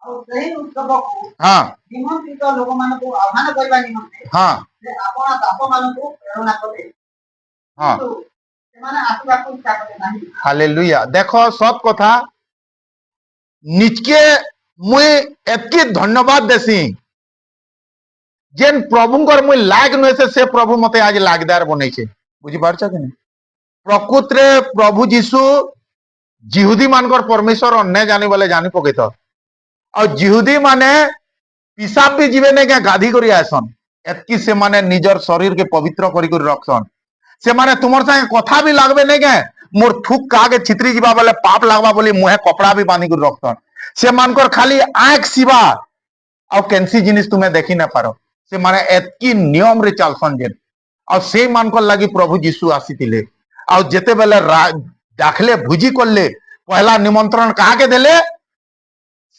और सही उत्सव को हां निमंत्रित लोक मान को आह्वान करबा निमंत्रण हां से आपना दास मान को प्रेरणा कले हां सेमाने आशीर्वाद को इच्छा करे नहीं हालेलुया देखो सब कथा निजके मुई एतकी धन्यवाद देसी जेन प्रभुकर मुई लाग नसे से प्रभु मते आज लागदार बनैछे बुझी पारछ कि नहीं प्रकृत रे प्रभु जीशु जिहुदी मानकर परमेश्वर अन्य जानी बोले जानी पकेत और जिहुदी माने पिसाब भी जीवे ने क्या गाधी करी आसन एतकी से माने निजर शरीर के पवित्र करी करी रखसन से माने तुमर संगे कथा भी लागबे नहीं क्या मोर थुक कागे छितरी जीवा बोले पाप लागबा बोली मुहे कपड़ा भी बांधी कर रखतन से मानकर खाली आंख सिवा ଆଉ କେନ୍ସି ଜିନିଷ ତୁମେ ଦେଖି ନା ପାର ସେମାନେ ଏତକି ନିୟମରେ ଚାଲସନ୍ ଯେନ୍ ଆଉ ସେଇମାନଙ୍କର ଲାଗି ପ୍ରଭୁ ଯୀଶୁ ଆସିଥିଲେ ଆଉ ଯେତେବେଳେ ଡାକଲେ ଭୋଜି କଲେ ପହଲା ନିମନ୍ତ୍ରଣ କାହାକେ ଦେଲେ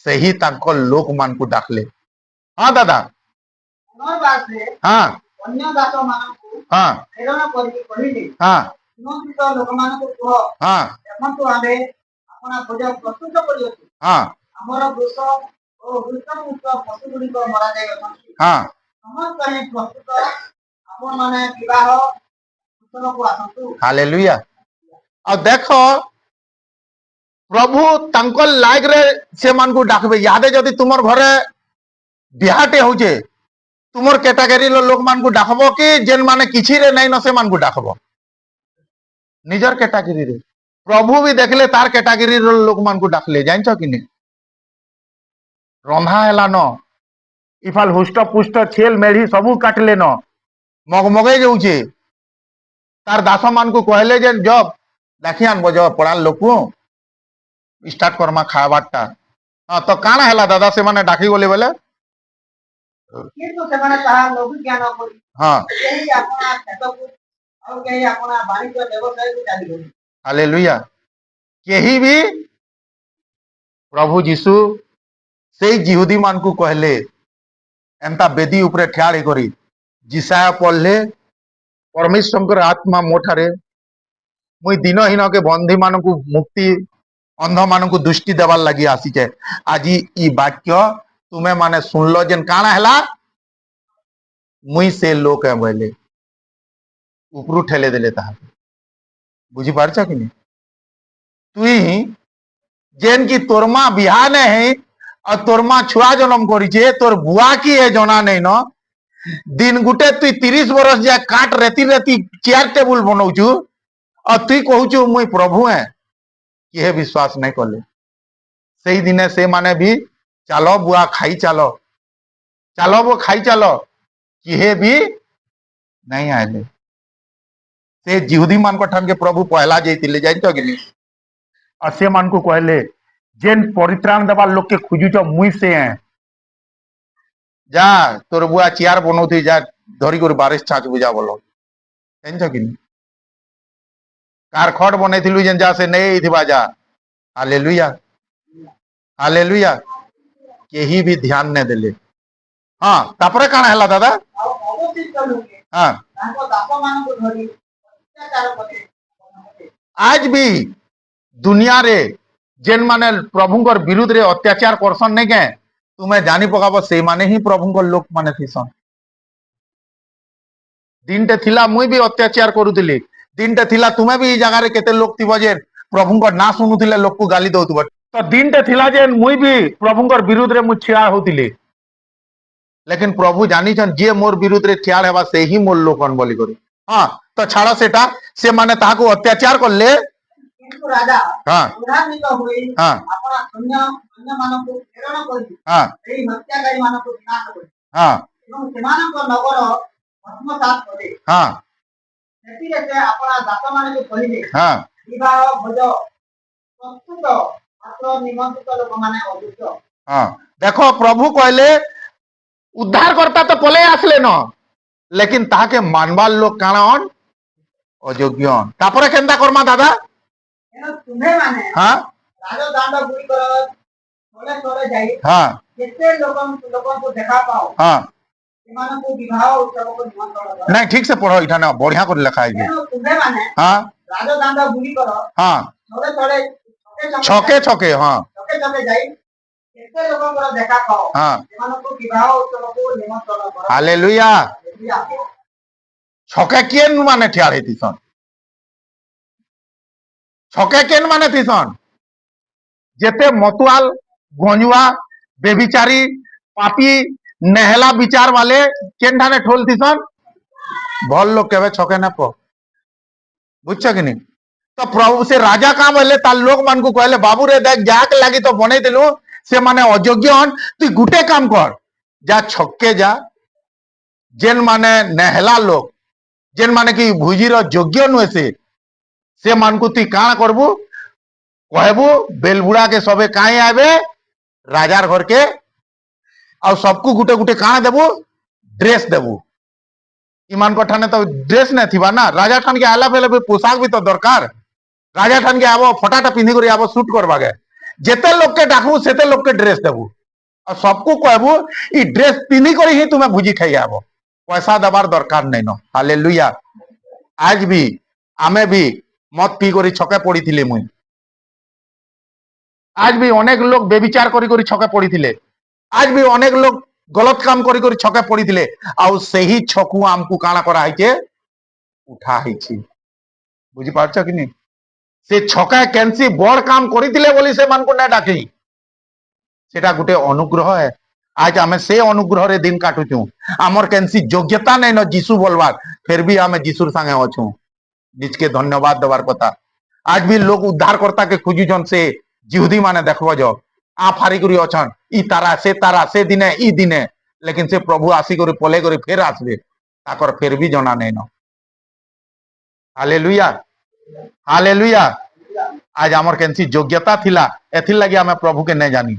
ସେହି ତାଙ୍କ ଲୋକମାନଙ୍କୁ ଡାକଲେ ହଁ ଦାଦା ପୁନର୍ବାସରେ ହଁ ଅନ୍ୟ ଦାସମାନଙ୍କୁ ହଁ ପ୍ରେରଣ କରି କହିଲେ ହଁ ନିମନ୍ତ୍ରିତ ଲୋକମାନଙ୍କୁ କୁହ ହଁ ଦେଖନ୍ତୁ ଆମେ ଆପଣା ଭୋଜ ପ୍ରସ୍ତୁତ କରିଅଛୁ ହଁ ଆମର ବୃଷ ଓ ହୃଷ୍ଟପୁଷ୍ଟ ପଶୁଗୁଡ଼ିକ ମରାଯାଇ ଅଛନ୍ତି ହଁ ସମସ୍ତ ହିଁ ପ୍ରସ୍ତୁତ ଆପଣମାନେ ବିବାହ ଉତ୍ସବକୁ ଆସନ୍ତୁ ହାଲେଲୁୟା ଆଉ ଦେଖ ପ୍ରଭୁ ତାଙ୍କ ଲାଇଫରେ ସେମାନଙ୍କୁ ଡାକବେ ଇହାଦେ ଯଦି ତୁମର ଘରେ ବିହାଟେ ହଉଛେ ତୁମର କ୍ୟାଟାଗୋରୀର ଲୋକମାନଙ୍କୁ ଡାକବ କି ଯେନ୍ ମାନେ କିଛିରେ ନାଇଁ ନ ସେମାନଙ୍କୁ ଡାକବ ନିଜର କ୍ୟାଟାଗୋରୀରେ ପ୍ରଭୁ ବି ଦେଖିଲେ ତାର କ୍ୟାଟାଗୋରୀର ଲୋକମାନଙ୍କୁ ଡାକଲେ ଜାଣିଛ କି ନି ରନ୍ଧା ହେଲା ନ ଇଫାଲ ହୁଷ୍ଟ ପୁଷ୍ଟ ଛେଲ ମେଢି ସବୁ କାଟିଲେ ନ ମଗମଗେଇ ଯାଉଛେ ତାର ଦାସ ମାନଙ୍କୁ କହିଲେ ଯେ ଜବ ଦେଖି ଆନବ ଯ ପড়ার ଲୋକ ଷ୍ଟାର୍ଟ କର୍ମା ଖାଇବାରଟା ହଁ ତ କାଣା ହେଲା ଦାଦା ସେମାନେ ଡାକି ଗଲେ ବୋଲେ କିନ୍ତୁ ସେମାନେ ତାହା ଲଘୁ ଜ୍ଞାନ କରି ହଁ କେହି ଆପଣା କ୍ଷେତକୁ ଆଉ କେହି ଆପଣା ବାଣିଜ୍ୟ ବ୍ୟବସାୟକୁ ଚାଲିଗଲେ ହାଲେଲୁୟା କେହି ବି ପ୍ରଭୁ ଯୀଶୁ ସେଇ ଜିହୁଦୀ ମାନଙ୍କୁ କହିଲେ ଏନ୍ତା ବେଦୀ ଉପରେ ଠିଆ କରି ଜିସାୟା ପଢିଲେ ପରମେଶ୍ୱରଙ୍କର ଆତ୍ମା ମୋ ଠାରେ ମୁଇଁ ଦିନହୀନକେ ବନ୍ଧୀ ମାନଙ୍କୁ ମୁକ୍ତି ଅନ୍ଧ ମାନଙ୍କୁ ଦୃଷ୍ଟି ଦେବାର ଲାଗି ଆସିଛେ ଆଜି ଇ ବାକ୍ୟ ତୁମେ ମାନେ ଶୁଣଲ ଯେନ୍ କାଣା ହେଲା ମୁଇଁ ସେ ଲୋକ ବୋଇଲେ ଉପରୁ ଠେଲେ ଦେଲେ ତାହାକେ ବୁଝିପାରୁଛ କି ନି ତୁଇ ଯେନ୍ କି ତୋର ମା ବିହା ନାଇଁ ହେଇ ଆଉ ତୋର ମା ଛୁଆ ଜନ୍ମ କରିଛେ ତୋର ବୁଆ କି ଏ ଜଣା ନାଇଁ ନ दिन गुटे तुई 30 बरस जा काट रेती रेती चेयर टेबुल बनौचु और तुई कहूचु मुई प्रभु है किहे विश्वास नहीं कले सही दिने से माने भी चलो बुआ खाई चलो चलो वो खाई चलो किहे भी नहीं आले से जिहुदी मान को ठान के प्रभु पहला जेतिले जाइतो कि नहीं और से मान को कहले जेन परित्राण देवा लोग के खुजुचो मुई से हैं जा तोर बुआ चेयर बनौती जा धरी कर बारिश छाच बुझा बोलो जानिछ कि कार खट बनैथिलु जेन जा से नहीं थिबा जा हालेलुया हालेलुया केही भी ध्यान ने देले हां तापरे काना हला दादा ଆଉ ଅବଶିଷ୍ଟ ଲୋକେ हां ତାଙ୍କ ଦାସମାନଙ୍କୁ ଧରି ଅତ୍ୟାଚାର କଲେ आज भी दुनिया रे जेन माने प्रभुଙ୍କର विरुद्ध रे अत्याचार करसन नहीं के तुम्हें जानी पकाब से माने ही प्रभुଙ୍କର लोक माने थिसन दिनटे थिला मुई भी अत्याचार करूथिली दिनटे थिला तुम्हें भी ई जगह रे केते लोक थिबो जे प्रभुଙ୍କର ना सुनुथिले लोक को गाली दउथबो तो दिनटे थिला जे मुई भी प्रभुଙ୍କର विरुद्ध रे मु छिया होतिली लेकिन प्रभु जानी छन जे मोर विरुद्ध रे ठिया हेबा से ही मोर लोकन बोली करी हां तो छाड़ सेटा से माने ताहाको अत्याचार करले କିନ୍ତୁ ରାଜା हां କ୍ରୋଧାନ୍ୱିତ ହୋଇ हां ଆପଣା ସୈନ୍ୟମାନଙ୍କୁ ପ୍ରେରଣ କରି हां ଏହି ହତ୍ୟାକାରୀମାନଙ୍କୁ ବିନାଶ କଲେ हां ଏବଂ ସେମାନଙ୍କ ନଗର ଭସ୍ମସାତ କଲେ हां ସେଥିରେ ସେ ଆପଣା ଦାସମାନଙ୍କୁ କହିଲେ हां ବିବାହ ଭୋଜ ପ୍ରସ୍ତୁତ ମାତ୍ର ନିମନ୍ତ୍ରିତ ଲୋକମାନେ ଅଯୋଗ୍ୟ हाँ देखो प्रभु कहले उद्धार करता तो पले आसले न लेकिन ताके मानवार लोग काण अयोग्य तापरे केंता करमा दादा ତେଣୁ ତୁମ୍ଭେମାନେ हाँ ରାଜଦାଣ୍ଡ ଗୁଡ଼ିକର ତଳେ ତଳେ ଯାଇ हाँ ଯେତେ ଲୋକଙ୍କୁ ଦେଖା ପାଅ हाँ ସେମାନଙ୍କୁ ବିବାହ ଉତ୍ସବକୁ ନିମନ୍ତ୍ରଣ କର नहीं ठीक से पढ़ो इठा ना बढ़िया कर लिखा है ତେଣୁ ତୁମ୍ଭେମାନେ हाँ ରାଜଦାଣ୍ଡ ଗୁଡ଼ିକର हाँ ତଳେ ତଳେ छके छके हाँ ଛକେ ଛକେ ଯାଇ କେତେ ଲୋକଙ୍କର ଦେଖା ପାଅ हाँ ସେମାନଙ୍କୁ ବିବାହ ଉତ୍ସବକୁ ନିମନ୍ତ୍ରଣ କର हालेलुया ହାଲେଲୁୟା। छके केन माने ठिया रही सन छके केन माने थिसन जेते मतुआल गंजुआ बेबिचारी पापी नेहला विचार वाले केन ठाने ठोल थिसन भल लोग केवे छके ना प बुझछ कि नहीं तो प्रभु से राजा का बोले तार लोग मान को कहले बाबू रे देख जाके लगी तो बने दिलु से माने अयोग्य हन तू गुटे काम कर जा छक्के जा जेन माने नेहला लोग जेन माने कि भुजीर योग्य नुहे से से मान को तुई काण करबू कहबू बेलबुड़ा के सबे काई आवे राजार घर के आ सबको गुटे गुटे काण देबू ड्रेस देबू इमान को ठाने तो ड्रेस नहीं थिबा ना राजा ठान के आला फेले भी पोशाक भी तो दरकार राजा ठान के आबो फटाटा पिंधि करी आबो शूट करवा के जेते लोग के डाकबू सेते लोग के ड्रेस देबू और सबको कहबू ई ड्रेस पिंधि करी ही तुम्हें भुजी खाई आबो पैसा देवार दरकार नहीं न हालेलुया आज भी आमे भी मत पी करी छके पड़ी थिले मुई आज भी अनेक लोग बेविचार करी करी छके पड़ी थिले आज भी अनेक लोग गलत काम करी करी छके पड़ी थिले आउ सही छकु आमको काना करा है उठा है बुझी पारछ कि नहीं से छका केनसी बड़ काम करिथिले बोली से मान को ना डाकी सेटा गुटे अनुग्रह है आज आमे से अनुग्रह रे दिन काटुचू आमर केनसी योग्यता नहीं न जीसु बोलवार फिर भी आमे जीसुर संगे अछू निजके धन्यवाद देवार कथा आज भी लोग उद्धारकर्ता के खोजुछन से जिहुदी माने देखबो जो आ फारी करी अछन ई तारा से दिने ई दिने लेकिन से प्रभु आसी करी पले करी फिर आसबे ताकर फिर भी जना नहीं न हालेलुया हालेलुया आज आमर केनसी योग्यता थिला एथिर लगी आमे प्रभु के नहीं जानी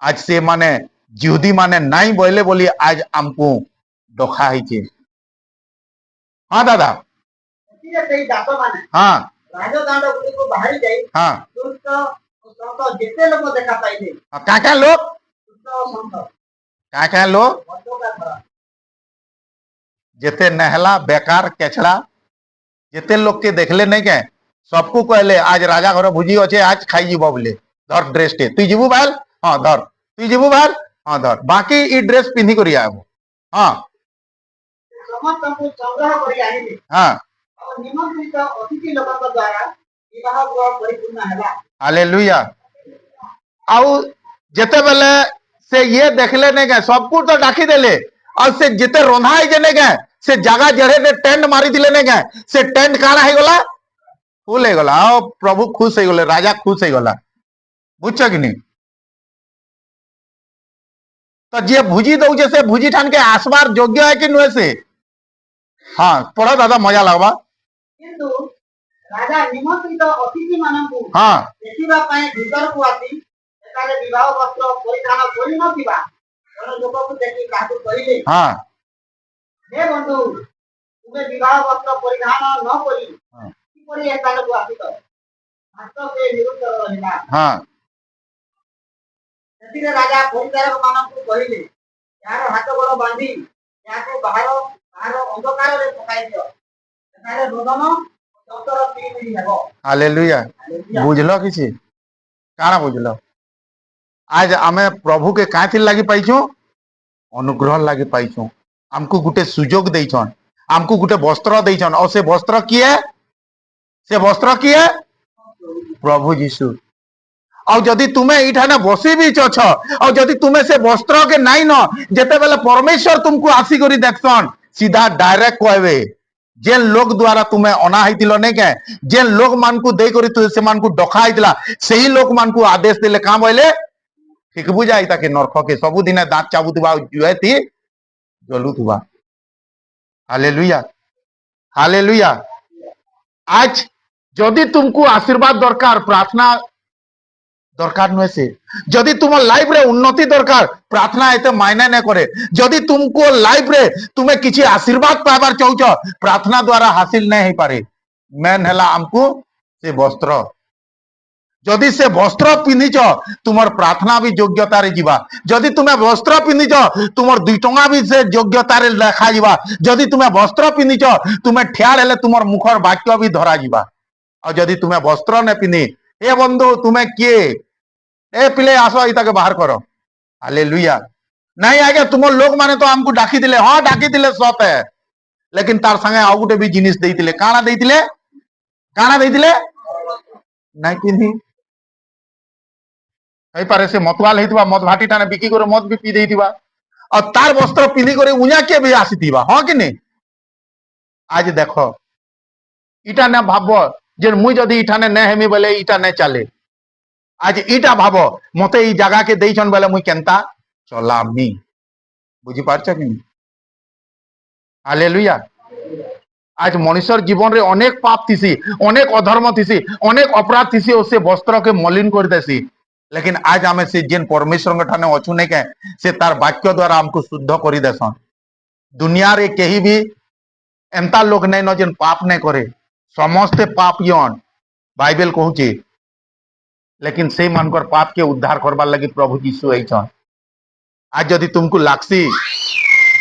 आज से माने जिहुदी माने नहीं बोले बोली आज आमको डखा है हाँ दादा ଏଥିରେ ସେଇ ଦାସମାନେ हाँ ରାଜଦାଣ୍ଡ ଗୁଡ଼ିକୁ ବାହାରି ଯାଇ हाँ ଦୁଷ୍ଟ ଓ ସନ୍ଥ ଯେତେ ଲୋକ ଦେଖା ପାଇଲେ क्या लोग ଦୁଷ୍ଟ ଓ ସନ୍ଥ क्या लोग ମଦ୍ୟପା ଖରା जेते नहला बेकार केचड़ा जेते लोग के देखले नहीं के सबको कहले आज राजा घर भुजी अच्छे आज खाई जीव बोले धर ड्रेस टे तुई जीवु बाल हाँ धर तुई जीवु बाल हाँ धर बाकी ई ड्रेस पिंधि करी आबो हाँ ସମସ୍ତଙ୍କୁ ସଂଗ୍ରହ କରି ଆଣିଲେ हाँ ଆଉ ନିମନ୍ତ୍ରିତ ଅତିଥି ଲୋକଙ୍କ ଦ୍ୱାରା ବିବାହ ଗୃହ ପରିପୂର୍ଣ୍ଣ ହେଲା हालेलुया आउ जेते बेले से ये देखले नहीं गए सबको तो डाकी देले और से जेते रंधा है जे नहीं गए से जगह जड़े ने टेंट मारी दिले नहीं गए से टेंट काना है गला फुल है गला आओ प्रभु खुश है गले राजा खुश है गला बुझछ कि नहीं तो जे भुजी दउचे से भुजी ठान के आसबार योग्य है कि नुहे से हाँ पढ़ो दादा मजा लगवा କିନ୍ତୁ ରାଜା ନିମନ୍ତ୍ରିତ ଅତିଥି ମାନଙ୍କୁ हाँ ଦେଖିବା ପାଇଁ ଭିତରକୁ ଆସି ସେଠାରେ ବିବାହ ବସ୍ତ୍ର ପରିଧାନ କରିନଥିବା ଜଣେ ଲୋକକୁ ଦେଖି ତାହାକୁ କହିଲେ हाँ ହେ ବନ୍ଧୁ ତୁମେ ବିବାହ ବସ୍ତ୍ର ପରିଧାନ ନ କରି हाँ କିପରି ଏ ସ୍ଥାନକୁ ଆସିଛ ମାତ୍ର ସେ ନିରୁତ୍ତର ରହିଲା हाँ ସେଥିରେ ରାଜା ପରିଚାରକ ମାନଙ୍କୁ କହିଲେ ଏହାର ହାତ ଗୋଡ଼ ବାନ୍ଧି ଏହାକୁ ବାହାର ଅନ୍ଧକାରରେ ପକାଇ ଦିଅ ସେଠାରେ ରୋଦନ ସତର ପିଇପିରି ହେବ हालेलुया ହାଲେଲୁୟା। बुझलो किसी काना बुझलो आज आमे प्रभु के काथिर लागी पाइछु अनुग्रह लागी पाइछु हमको गुटे सुजोग देइछन हमको गुटे वस्त्र देइछन और से वस्त्र किए से वस्त्र किए प्रभु यीशु और जदि तुम्हें इठाने बसी भी अछ और जदि तुम्हें से वस्त्र के नहीं न जेते बेले परमेश्वर तुमको आसी करी देखसन सीधा डायरेक्ट कहबे जेन लोग द्वारा तुम्हें अना होइतिलो नहीं के जेन लोग मान को दे करी तु से मान को डखा होइतिला सही लोग मान को आदेश देले का बोले ठीक बुझाई ताके नरक के सब दिन दांत चाबुतबा जुएती जलुतबा हालेलुया हालेलुया आज जदि तुमको आशीर्वाद दरकार प्रार्थना दरकार नुहे से जदि तुम लाइफ रे उन्नति दरकार प्रार्थना एते मायने नहीं करे जदि तुमको लाइफ रे तुम्हें किसी आशीर्वाद पाइबार चाहूच प्रार्थना द्वारा हासिल नहीं हो पारे मेन है हमको से वस्त्र जदि से वस्त्र पिंधिच तुमर प्रार्थना भी योग्यता रे जीवा जदि तुम्हें वस्त्र पिंधिच तुमर 2 टंगा भी से योग्यता रे लेखा जीवा जदि तुम्हें वस्त्र पिंधिच तुम्हें ठियाड़ हेले तुमर मुखर वाक्य भी धरा जीवा और जदि तुम्हें वस्त्र ने पिंधि हे बंधु तुम्हें किए ए पिले आसो इता के बाहर करो हालेलुया नहीं आगे तुम लोग माने तो हमको डाकी दिले हाँ डाकी दिले सत है लेकिन तार संगे आउ गुटे भी जिनिस देइतिले काना देइतिले नहीं पिंधि कई पारे से मतवाल हेतिबा मत भाटी टाने बिकी करे मत भी पी देइतिबा और तार वस्त्र पिंधि करे उया के भी आसीतिबा हाँ कि नहीं आज देखो इटा ने भाबो जे मुई जदि इठाने न हेमी बोले इटा नहीं चले आज इटा भाबो मते ई जगह के देइछन बोले मुई केनता चलामी बुझी पारछ कि नहीं हालेलुया आज मनुष्यर जीवन रे अनेक पाप थीसी, अनेक अधर्म थीसी, अनेक अपराध थीसी और से वस्त्र के मलिन कर देसी। लेकिन आज आमे से जेन परमेश्वर के ठाने अछु ने के से तार वाक्य द्वारा हमको शुद्ध करी देसन। दुनिया रे केही भी एंता लोग नहीं न जेन पाप नहीं करे, समस्ते पाप यन बाइबल कहूची। लेकिन से मानकर पाप के उद्धार करबार लगी प्रभु यीशु आइछन। आज जदि तुमको लागसी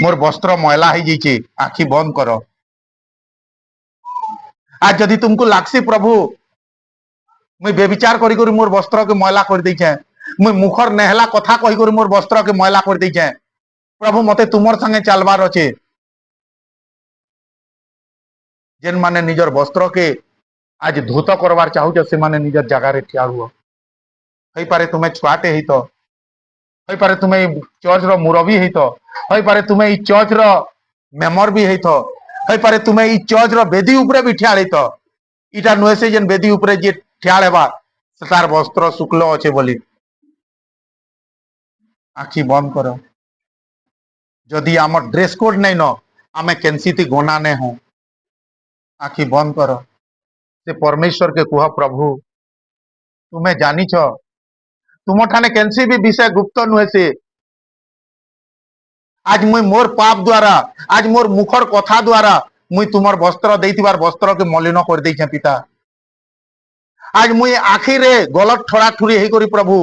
मोर वस्त्र मैला हो जाइए, आखि बंद करो। आज जदि तुमको लागसी प्रभु मुई बेविचार करी करी मोर वस्त्र के मैला कर देछे, मुई मुखर नेहला कथा कही करी मोर वस्त्र के मैला कर देछे, प्रभु मते तुमर संगे चलबार अच्छे। जेन माने निजर वस्त्र के आज धूत करवार चाहूछ से माने निजर जगह रे ठिया हुआ। हई पारे तुम्हें छुआटे ही तो, हई पारे तुम्हें चर्च रो मुरबी ही तो, हई पारे तुम्हें ई चर्च रो मेंबर भी है तो, हई पारे तुम्हें ई चर्च रो बेदी ऊपरे भी ठिया तो। इटा नुहे से जेन बेदी ऊपरे जे ठिया हेबा तार वस्त्र शुक्ल अच्छे बोली। आखि बंद करो। जदि आमर ड्रेस कोड नहीं न आमे केनसीती गोना ने हो। आखि बंद करो। से परमेश्वर के कुह प्रभु तुम्हें जानी छ, तुम ठाने केनसी भी विषय गुप्त नुहे से। आज मुई मोर पाप द्वारा, आज मोर मुखर कथा द्वारा मुई तुमर वस्त्र देइतिबार वस्त्र के मलिन कर देइछे पिता। आज मुई आखिरे गलत ठड़ा ठुरी हे करी प्रभु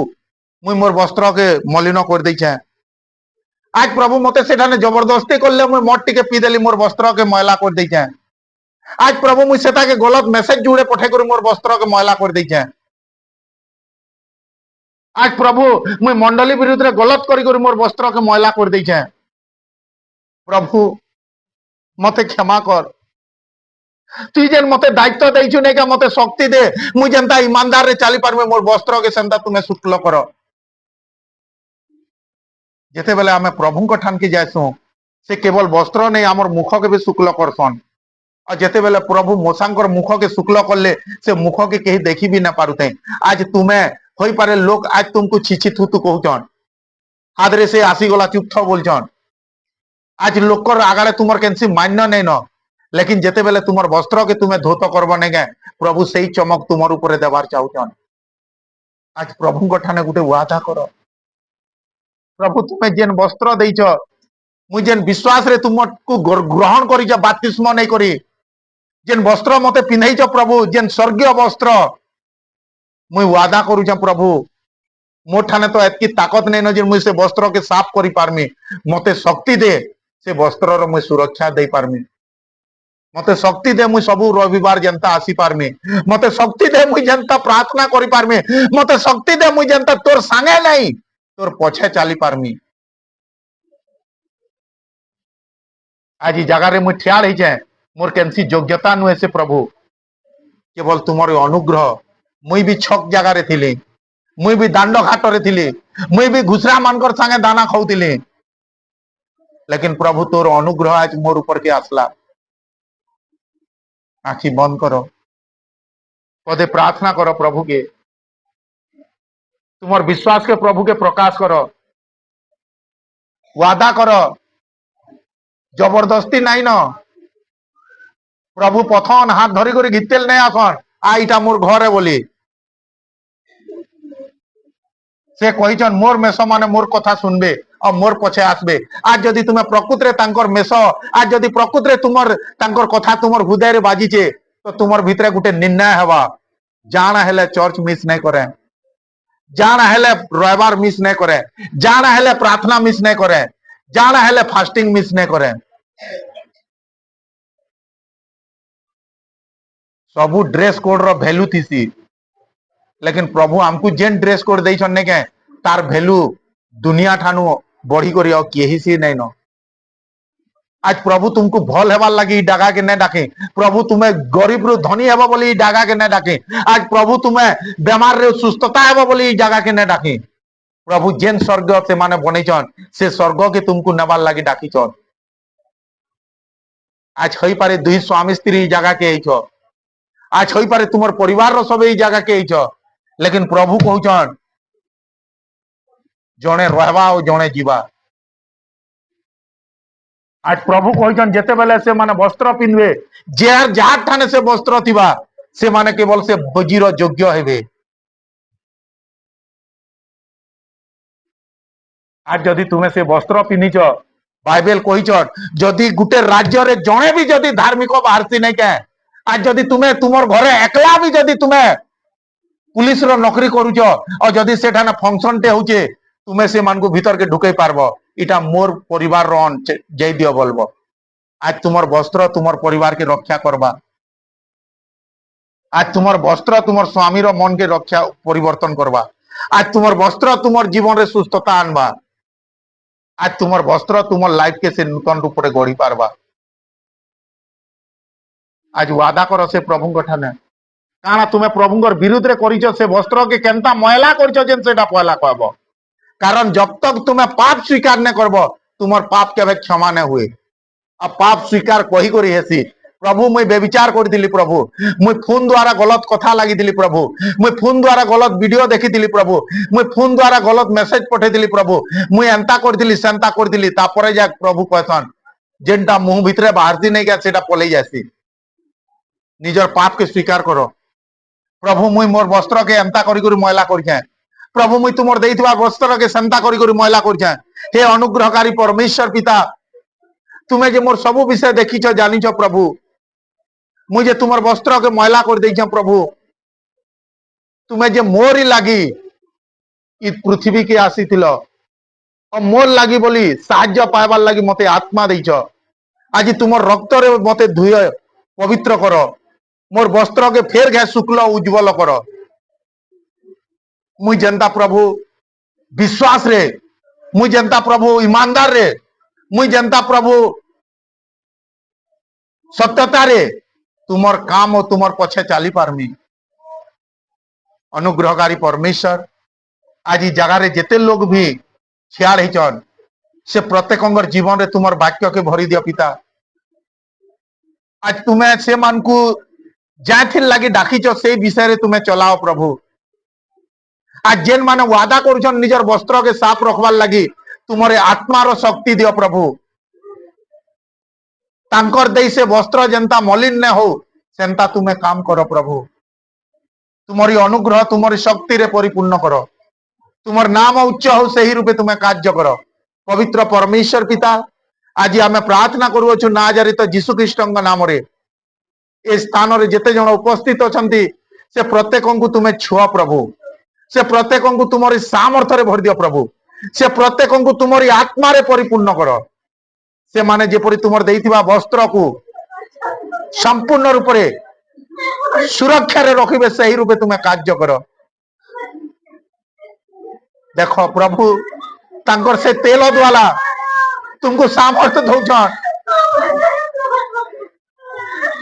मुई मोर वस्त्र के मलिन कर देइछे। आज प्रभु मते सेठाने जबरदस्ती करले मुई मट टिके पी देली, मोर वस्त्र के मैला कर देइछे। आज प्रभु मुई सेटा के गलत मेसेज जुड़े पठे करी मोर वस्त्र के मैला कर देइछे। आज प्रभु मुई मंडली विरुद्ध रे गलत करी करी मोर वस्त्र के मैला कर देइछे। प्रभु मते क्षमा कर। तुई जेन मते दायित्व देइछु नै का मते शक्ति दे, मुई जेनता ईमानदार रे चली पारबे मोर वस्त्र के सेंता तुमे शुक्ल करो। जेते बेले आमे प्रभु को ठान के जायसु से केवल वस्त्र नहीं आमर मुख के भी शुक्ल करसन। और जेते बेले प्रभु मोसांकर मुख के शुक्ल करले से मुख के केही देखी भी ना पारुते। आज तुम्हें होई पारे लोग आज तुमको छिछि थुतु कहउछन, हादरे से आसी गला चुप थ बोलछन। आज लोकर आगाड़े तुमर केनसी मान्य नहीं न, लेकिन जेते बेले तुमर वस्त्र के तुम्हें धोत करब नहीं गए प्रभु सही चमक तुमर ऊपर देवार चाहूछन। आज प्रभु को ठाने गुटे वादा करो। प्रभु तुम्हें जेन वस्त्र देइछ मुई जेन विश्वास रे तुमको ग्रहण करी बातिस्म नहीं करी जेन वस्त्र मते पिन्हैछ प्रभु जेन स्वर्गीय वस्त्र मुई वादा करूछ प्रभु मोर ठाने तो एतकी ताकत नहीं न जे मुई से वस्त्र के साफ करी पारमी। मते शक्ति दे से वस्त्र रो मुई सुरक्षा दे पारमी। मते शक्ति दे मुई सबु रविवार जनता आसी पारमी। मते शक्ति दे मुई जनता प्रार्थना करी पारमी। मते शक्ति दे मुई जनता तोर संगे नहीं तोर पछे चली पारमी। आज जगह रे मुई ठिया रही जाए मोर केनसी योग्यता नुहे से प्रभु केवल तुमर अनुग्रह। मुई भी छक जगह रे थिली, मुई भी दांड घाट रे थिली, मुई भी घुसरा मानकर संगे दाना खाउतिली, लेकिन प्रभु तोर अनुग्रह आज मोर ऊपर के आसला। आखि बंद करो, पदे प्रार्थना करो प्रभु के, तुमर विश्वास के प्रभु के प्रकाश करो, वादा करो, जबरदस्ती नहीं न। प्रभु पथन हाथ धरी कर घितेल नहीं आसन आ इटा मोर घर है बोली से कहिचन मोर मेष माने मोर कथा सुनबे और मोर पछे आसबे। आज जदि तुम्हें प्रकृत रे तांकर मेष, आज जदि प्रकृत रे तुमर तांकर कथा तुमर हृदय रे बाजीचे तो तुमर भितरे गुटे निर्णय हेबा। जाना हेले चर्च मिस नहीं करे, जाना हेले रविवार मिस नहीं करे, जाना हेले प्रार्थना मिस नहीं करे, जाना हेले फास्टिंग मिस नहीं करे। सबू ड्रेस कोड रो वैल्यू थीसी, लेकिन प्रभु हमको जेन ड्रेस कोड दे छन्ने के तार वैल्यू दुनिया ठानु बढ़ी करी और केही सी नहीं न। आज प्रभु तुमको भल हेबार लगी डागा के नहीं डाके, प्रभु तुम्हें गरीब रु धनी हेबा बोली डागा के नहीं डाके, आज प्रभु तुम्हें बेमार रे सुस्थता हेबा बोली डागा के नहीं डाके। प्रभु जेन स्वर्ग से माने बनेछन से स्वर्ग के तुमको नेबार लगी डाकीछन। आज हई पारे दुई स्वामी स्त्री जगह के आइछ, आज हई पारे तुमर परिवार रो सब जगह के आइछ, लेकिन प्रभु कहउछन जणे रहबा और जणे जीवा। आज प्रभु कहन जिते बेले से माने वस्त्र पिंधे जार ठाने से वस्त्र थिबा से माने केवल से भोजीर योग्य हेबे। आज जदि तुम्हें से वस्त्र पिंधिच बाइबल कहिच जदि गुटे राज्य रे जणे भी जदि धार्मिक बाहरसी नहीं क्या आज जदि तुम्हें तुमर घरे एकला भी जदि तुम्हें पुलिस रो नौकरी करूच और जदि सेठाने फंक्शन टे होचे तुम्हें से मान को भीतर के ढुकई पारबो इटा मोर परिवार रो जय दियो बोलबो। आज तुमर वस्त्र तुमर परिवार के रक्षा करबा। आज तुमर वस्त्र तुमर स्वामी रो मन के रक्षा परिवर्तन करबा। आज तुमर वस्त्र तुमर जीवन रे सुस्थता आनबा। आज तुमर वस्त्र तुमर लाइफ के से नूतन रूप रे गढ़ी पारबा। आज वादा करो से प्रभु कठाने काना तुम्हें प्रभुंकर विरुद्ध रे करिचो से वस्त्र के केनता मैला करिचो जेन सेटा पहला कहबो। कारण जब तक तुम्हें पाप स्वीकार न करबो तुमर पाप केबे क्षमा न हुए। अब पाप स्वीकार कही करी हेसी प्रभु मुई बेविचार करदिली प्रभु मुई फोन द्वारा गलत कथा लागि दिली प्रभु मुई फोन द्वारा गलत वीडियो देखि दिली प्रभु मुई फोन द्वारा गलत मेसेज पठे दिली प्रभु मुई एंता करदिली सेंता करदिली तापरे जा प्रभु कहसन जेनटा मुंह भितरे बाहरती नहीं गया सेटा पलई जासी। निजर पाप के स्वीकार करो प्रभु मुई मोर वस्त्र के एंता करी करी मैला करछे प्रभु मुई तुमर देइथबा वस्त्र के सेंता करी करी मैला करछे। हे अनुग्रहकारी परमेश्वर पिता तुम्हें जे मोर सब विषय देखिछ जानिछ प्रभु मुई जे तुमर वस्त्र के मैला कर देइछ प्रभु तुम्हें जे मोरी लागी इ पृथ्वी के आसीथिलो और मोर लागी बोली साहाय्य पाइबार लागी मते आत्मा देइछ। आज तुमर रक्त रे मते धुय पवित्र करो मोर वस्त्र के फेर घे शुक्ल उज्जवल करो। मुई जनता प्रभु विश्वास रे मुई जनता प्रभु ईमानदार रे मुई जनता प्रभु सत्यता रे तुमर काम और तुमर पछे चाली पारमी। अनुग्रहकारी परमेश्वर आज जगह रे जेते लोग भी छियाड़ हिचन से प्रत्येक जीवन रे तुमर वाक्य के भरी दियो पिता। आज तुम्हें से मान को जाथिर लगी डाकिच से विषय रे तुम्हें चलाओ प्रभु। आज जेन माने वादा करुछन निजर वस्त्र के साफ रखवार लगी तुम्हारे आत्मार शक्ति दियो प्रभु। तांकर देई से वस्त्र जनता मलिन न हो सेंता तुम्हें काम करो प्रभु। तुम्हारी अनुग्रह तुम्हारी शक्ति रे परिपूर्ण करो तुम्हार नाम उच्च हो सही रूपे तुम्हें कार्य करो। पवित्र परमेश्वर पिता आज आम प्रार्थना करुछु नाजरित जीशु ख्रीष्ट नाम रे ए स्थान रे जेते जण उपस्थित अछंती से प्रत्येक को तुम्हें छुआ प्रभु से प्रत्येक को तुम्हारी सामर्थ्य रे भर दियो प्रभु से प्रत्येक को तुम्हारी आत्मा रे परिपूर्ण करो। से माने जेपरि तुमर देइथिबा वस्त्र को संपूर्ण रूप रे सुरक्षा रे रखिबे सही रूपे तुम्हें कार्य करो। देखो प्रभु तांकर से तेल द्वारा तुमको सामर्थ्य दौछन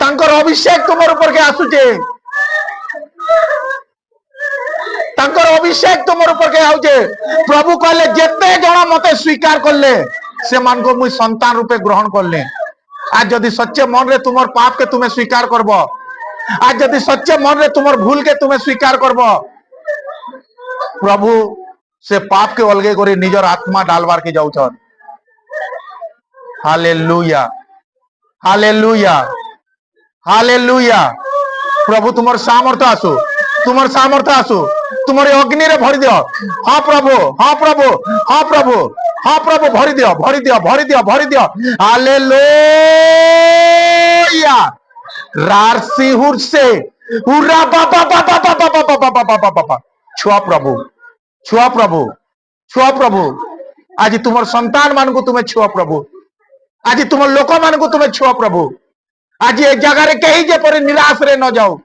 तांकर अभिषेक तुमर ऊपर के आसुचे तांकर अभिषेक तुमर ऊपर के आउचे। प्रभु कहले जेते जण मते स्वीकार करले से मान को मुई संतान रूपे ग्रहण करले। आज जदि सच्चे मन रे तुमर पाप के तुम्हें स्वीकार करबो आज जदि सच्चे मन रे तुमर भूल के तुम्हें स्वीकार करबो प्रभु से पाप के अलगे करी निजर आत्मा डालवार के जाउछन। Hallelujah hallelujah hallelujah. प्रभु तुमर सामर्थ्य आसु तुमर सामर्थ्य आसु तुम्हारे अग्नि रे भरी दियो। हाँ प्रभु हाँ प्रभु हाँ प्रभु हाँ प्रभु भरी दियो भरी दियो भरी दियो भरी दियो। हालेलुया रारसी हुर से उरा बाबा बाबा बाबा बाबा बाबा बाबा छुआ प्रभु छुआ प्रभु छुआ प्रभु। आज तुमर संतान मान को तुम्हें छुआ प्रभु आज तुम लोक मान को तुम्हें छुआ प्रभु। आज एक जगह रे कहीं जेपरि निराश रे न जाओ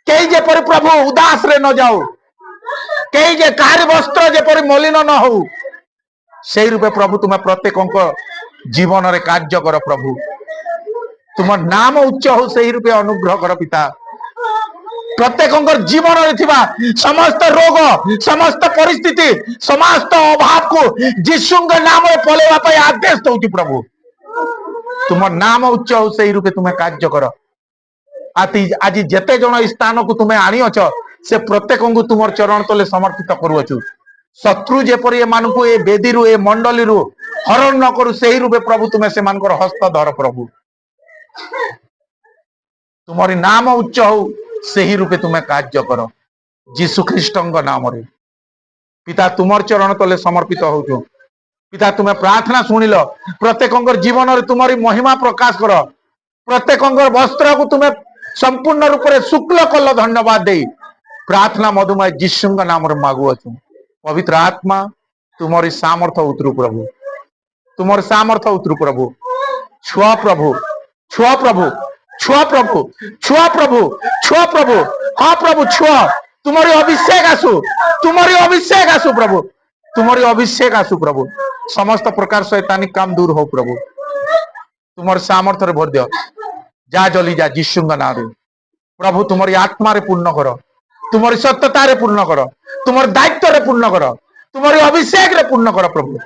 कहीं जेपरि प्रभु उदास रे न जाओ कहीं जे कार वस्त्र जेपरि मलिन न हो सही रूपे प्रभु तुम्हें प्रत्येक जीवन रे कार्य कर प्रभु। तुम नाम उच्च हो सही रूपे अनुग्रह कर पिता। प्रत्येक जीवन रे थिबा समस्त रोग समस्त परिस्थिति समस्त अभाव को यीशु के नाम रे पलेवा पई आदेश दउची प्रभु। तुम नाम उच्च हो सही रूपे तुम्हें कार्य कर। आज जेते जण स्थान को तुम्हें आनी अछ से प्रत्येक को तुम चरण तले समर्पित करुछु शत्रु जेपरी एमानकु ए बेदीरु ए मंडलीरु हरण न करू सेही रूपे प्रभु तुम्हें सेमानकर हस्त धर प्रभु तुम्हारी नाम उच्च हो सेही रूपे तुम्हें कार्य कर जीशु ख्रीष्टଙ୍କ नाम रे पिता तुमर चरण तले समर्पित हो पिता तुम्हें प्रार्थना शुणिल प्रत्येक जीवन रे तुम्हारी महिमा प्रकाश कर प्रत्येक वस्त्र को तुम्हें संपूर्ण रूप से शुक्ल कल धन्यवाद दे प्रार्थना मधुमय जीशु नाम रे मागुअछु पवित्र आत्मा तुम्हारी सामर्थ उतरु प्रभु तुम्हारे सामर्थ उतरु प्रभु छुआ प्रभु छुआ प्रभु छुआ प्रभु छुआ प्रभु छुआ प्रभु हाँ प्रभु छुआ तुम्हारी अभिषेक आसु प्रभु तुम्हारी अभिषेक आसु प्रभु समस्त प्रकार शैतानिक काम दूर हो प्रभु तुम्हारे सामर्थ्य भर दियो जा जली जा जीशु नाम प्रभु तुम्हारी आत्मा रे पूर्ण कर तुम्हारी सत्यता रे पूर्ण कर तुम्हारे दायित्व रे पूर्ण कर तुम्हारी अभिषेक रे पूर्ण कर प्रभु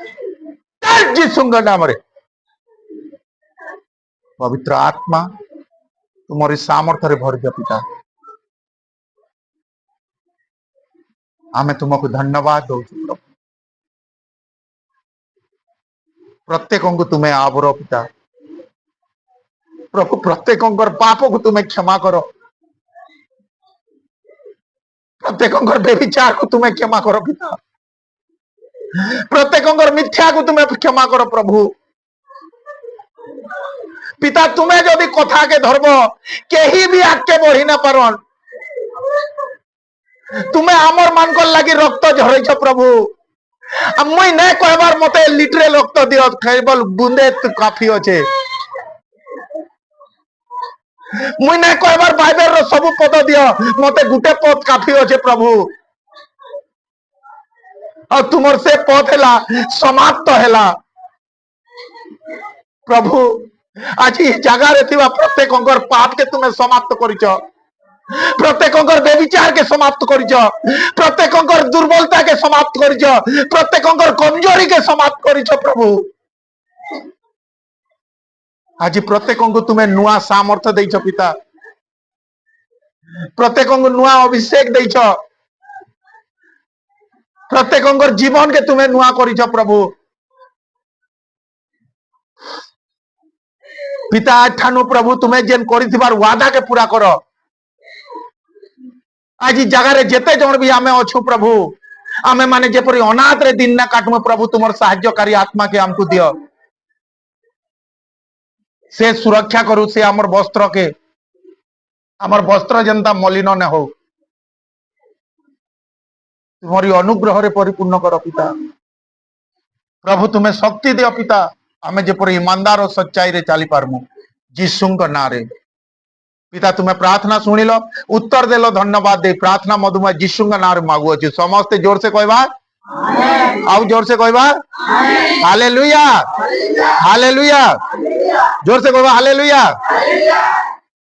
जीशु नाम रे पवित्र आत्मा तुम्हारी सामर्थ्य रे भर दियो पिता आमे तुमको धन्यवाद दो प्रभु प्रत्येक को तुम्हें आवरो पिता प्रभु प्रत्येक पाप को तुम्हें क्षमा करो प्रत्येक बेविचार को तुम्हें क्षमा करो पिता प्रत्येक मिथ्या को तुम्हें क्षमा करो प्रभु पिता तुम्हें जदि कथा के धर्म कहीं भी आगे बढ़ी ना पार तुम्हें आमर मान लगी रक्त झरईछ प्रभु मुई नहीं कहबार मते लिटरे रक्त दियो केवल बुंदे काफी अच्छे मुई नहीं कहबार बाइबल रो सब पद दियो मते गुटे पद काफी अच्छे प्रभु और तुमर से पद हैला समाप्त हैला प्रभु आज जगह रे थिबा प्रत्येक पाप के तुम्हें समाप्त करिछ प्रत्येक बेविचार के समाप्त करिछ प्रत्येक दुर्बलता के समाप्त करिछ प्रत्येक कमजोरी के समाप्त करिछ प्रभु आज प्रत्येक को तुम्हें नुआ सामर्थ्य देइछ पिता प्रत्येक को नुआ अभिषेक देइछ प्रत्येक जीवन के तुम्हें नुआ करिछ प्रभु पिता ठानु प्रभु तुम्हें जेन करिथिबार वादा के पूरा करो आज जगह रे जेते जण भी आमे अछु प्रभु आमे माने जेपरि अनाथ रे दिन ना काटमु प्रभु तुमर सहायकारी आत्मा के हमको दियो से सुरक्षा करू से हमर वस्त्र जनता मलिन न हो तुम्हारी अनुग्रह रे परिपूर्ण करो पिता प्रभु तुम्हें शक्ति दियो पिता आमे जेपरि ईमानदार और सच्चाई रे चाली पारमु जीशुଙ୍କ नाम रे पिता तुम्हें प्रार्थना शुणिल उत्तर देलो धन्यवाद दे प्रार्थना मधुमय जीशुଙ୍କ नाम रे मागु अछि समस्त जोर से कहबा आउ जोर से कहबा हालेलुया हालेलुया जोर से कहबा हालेलुया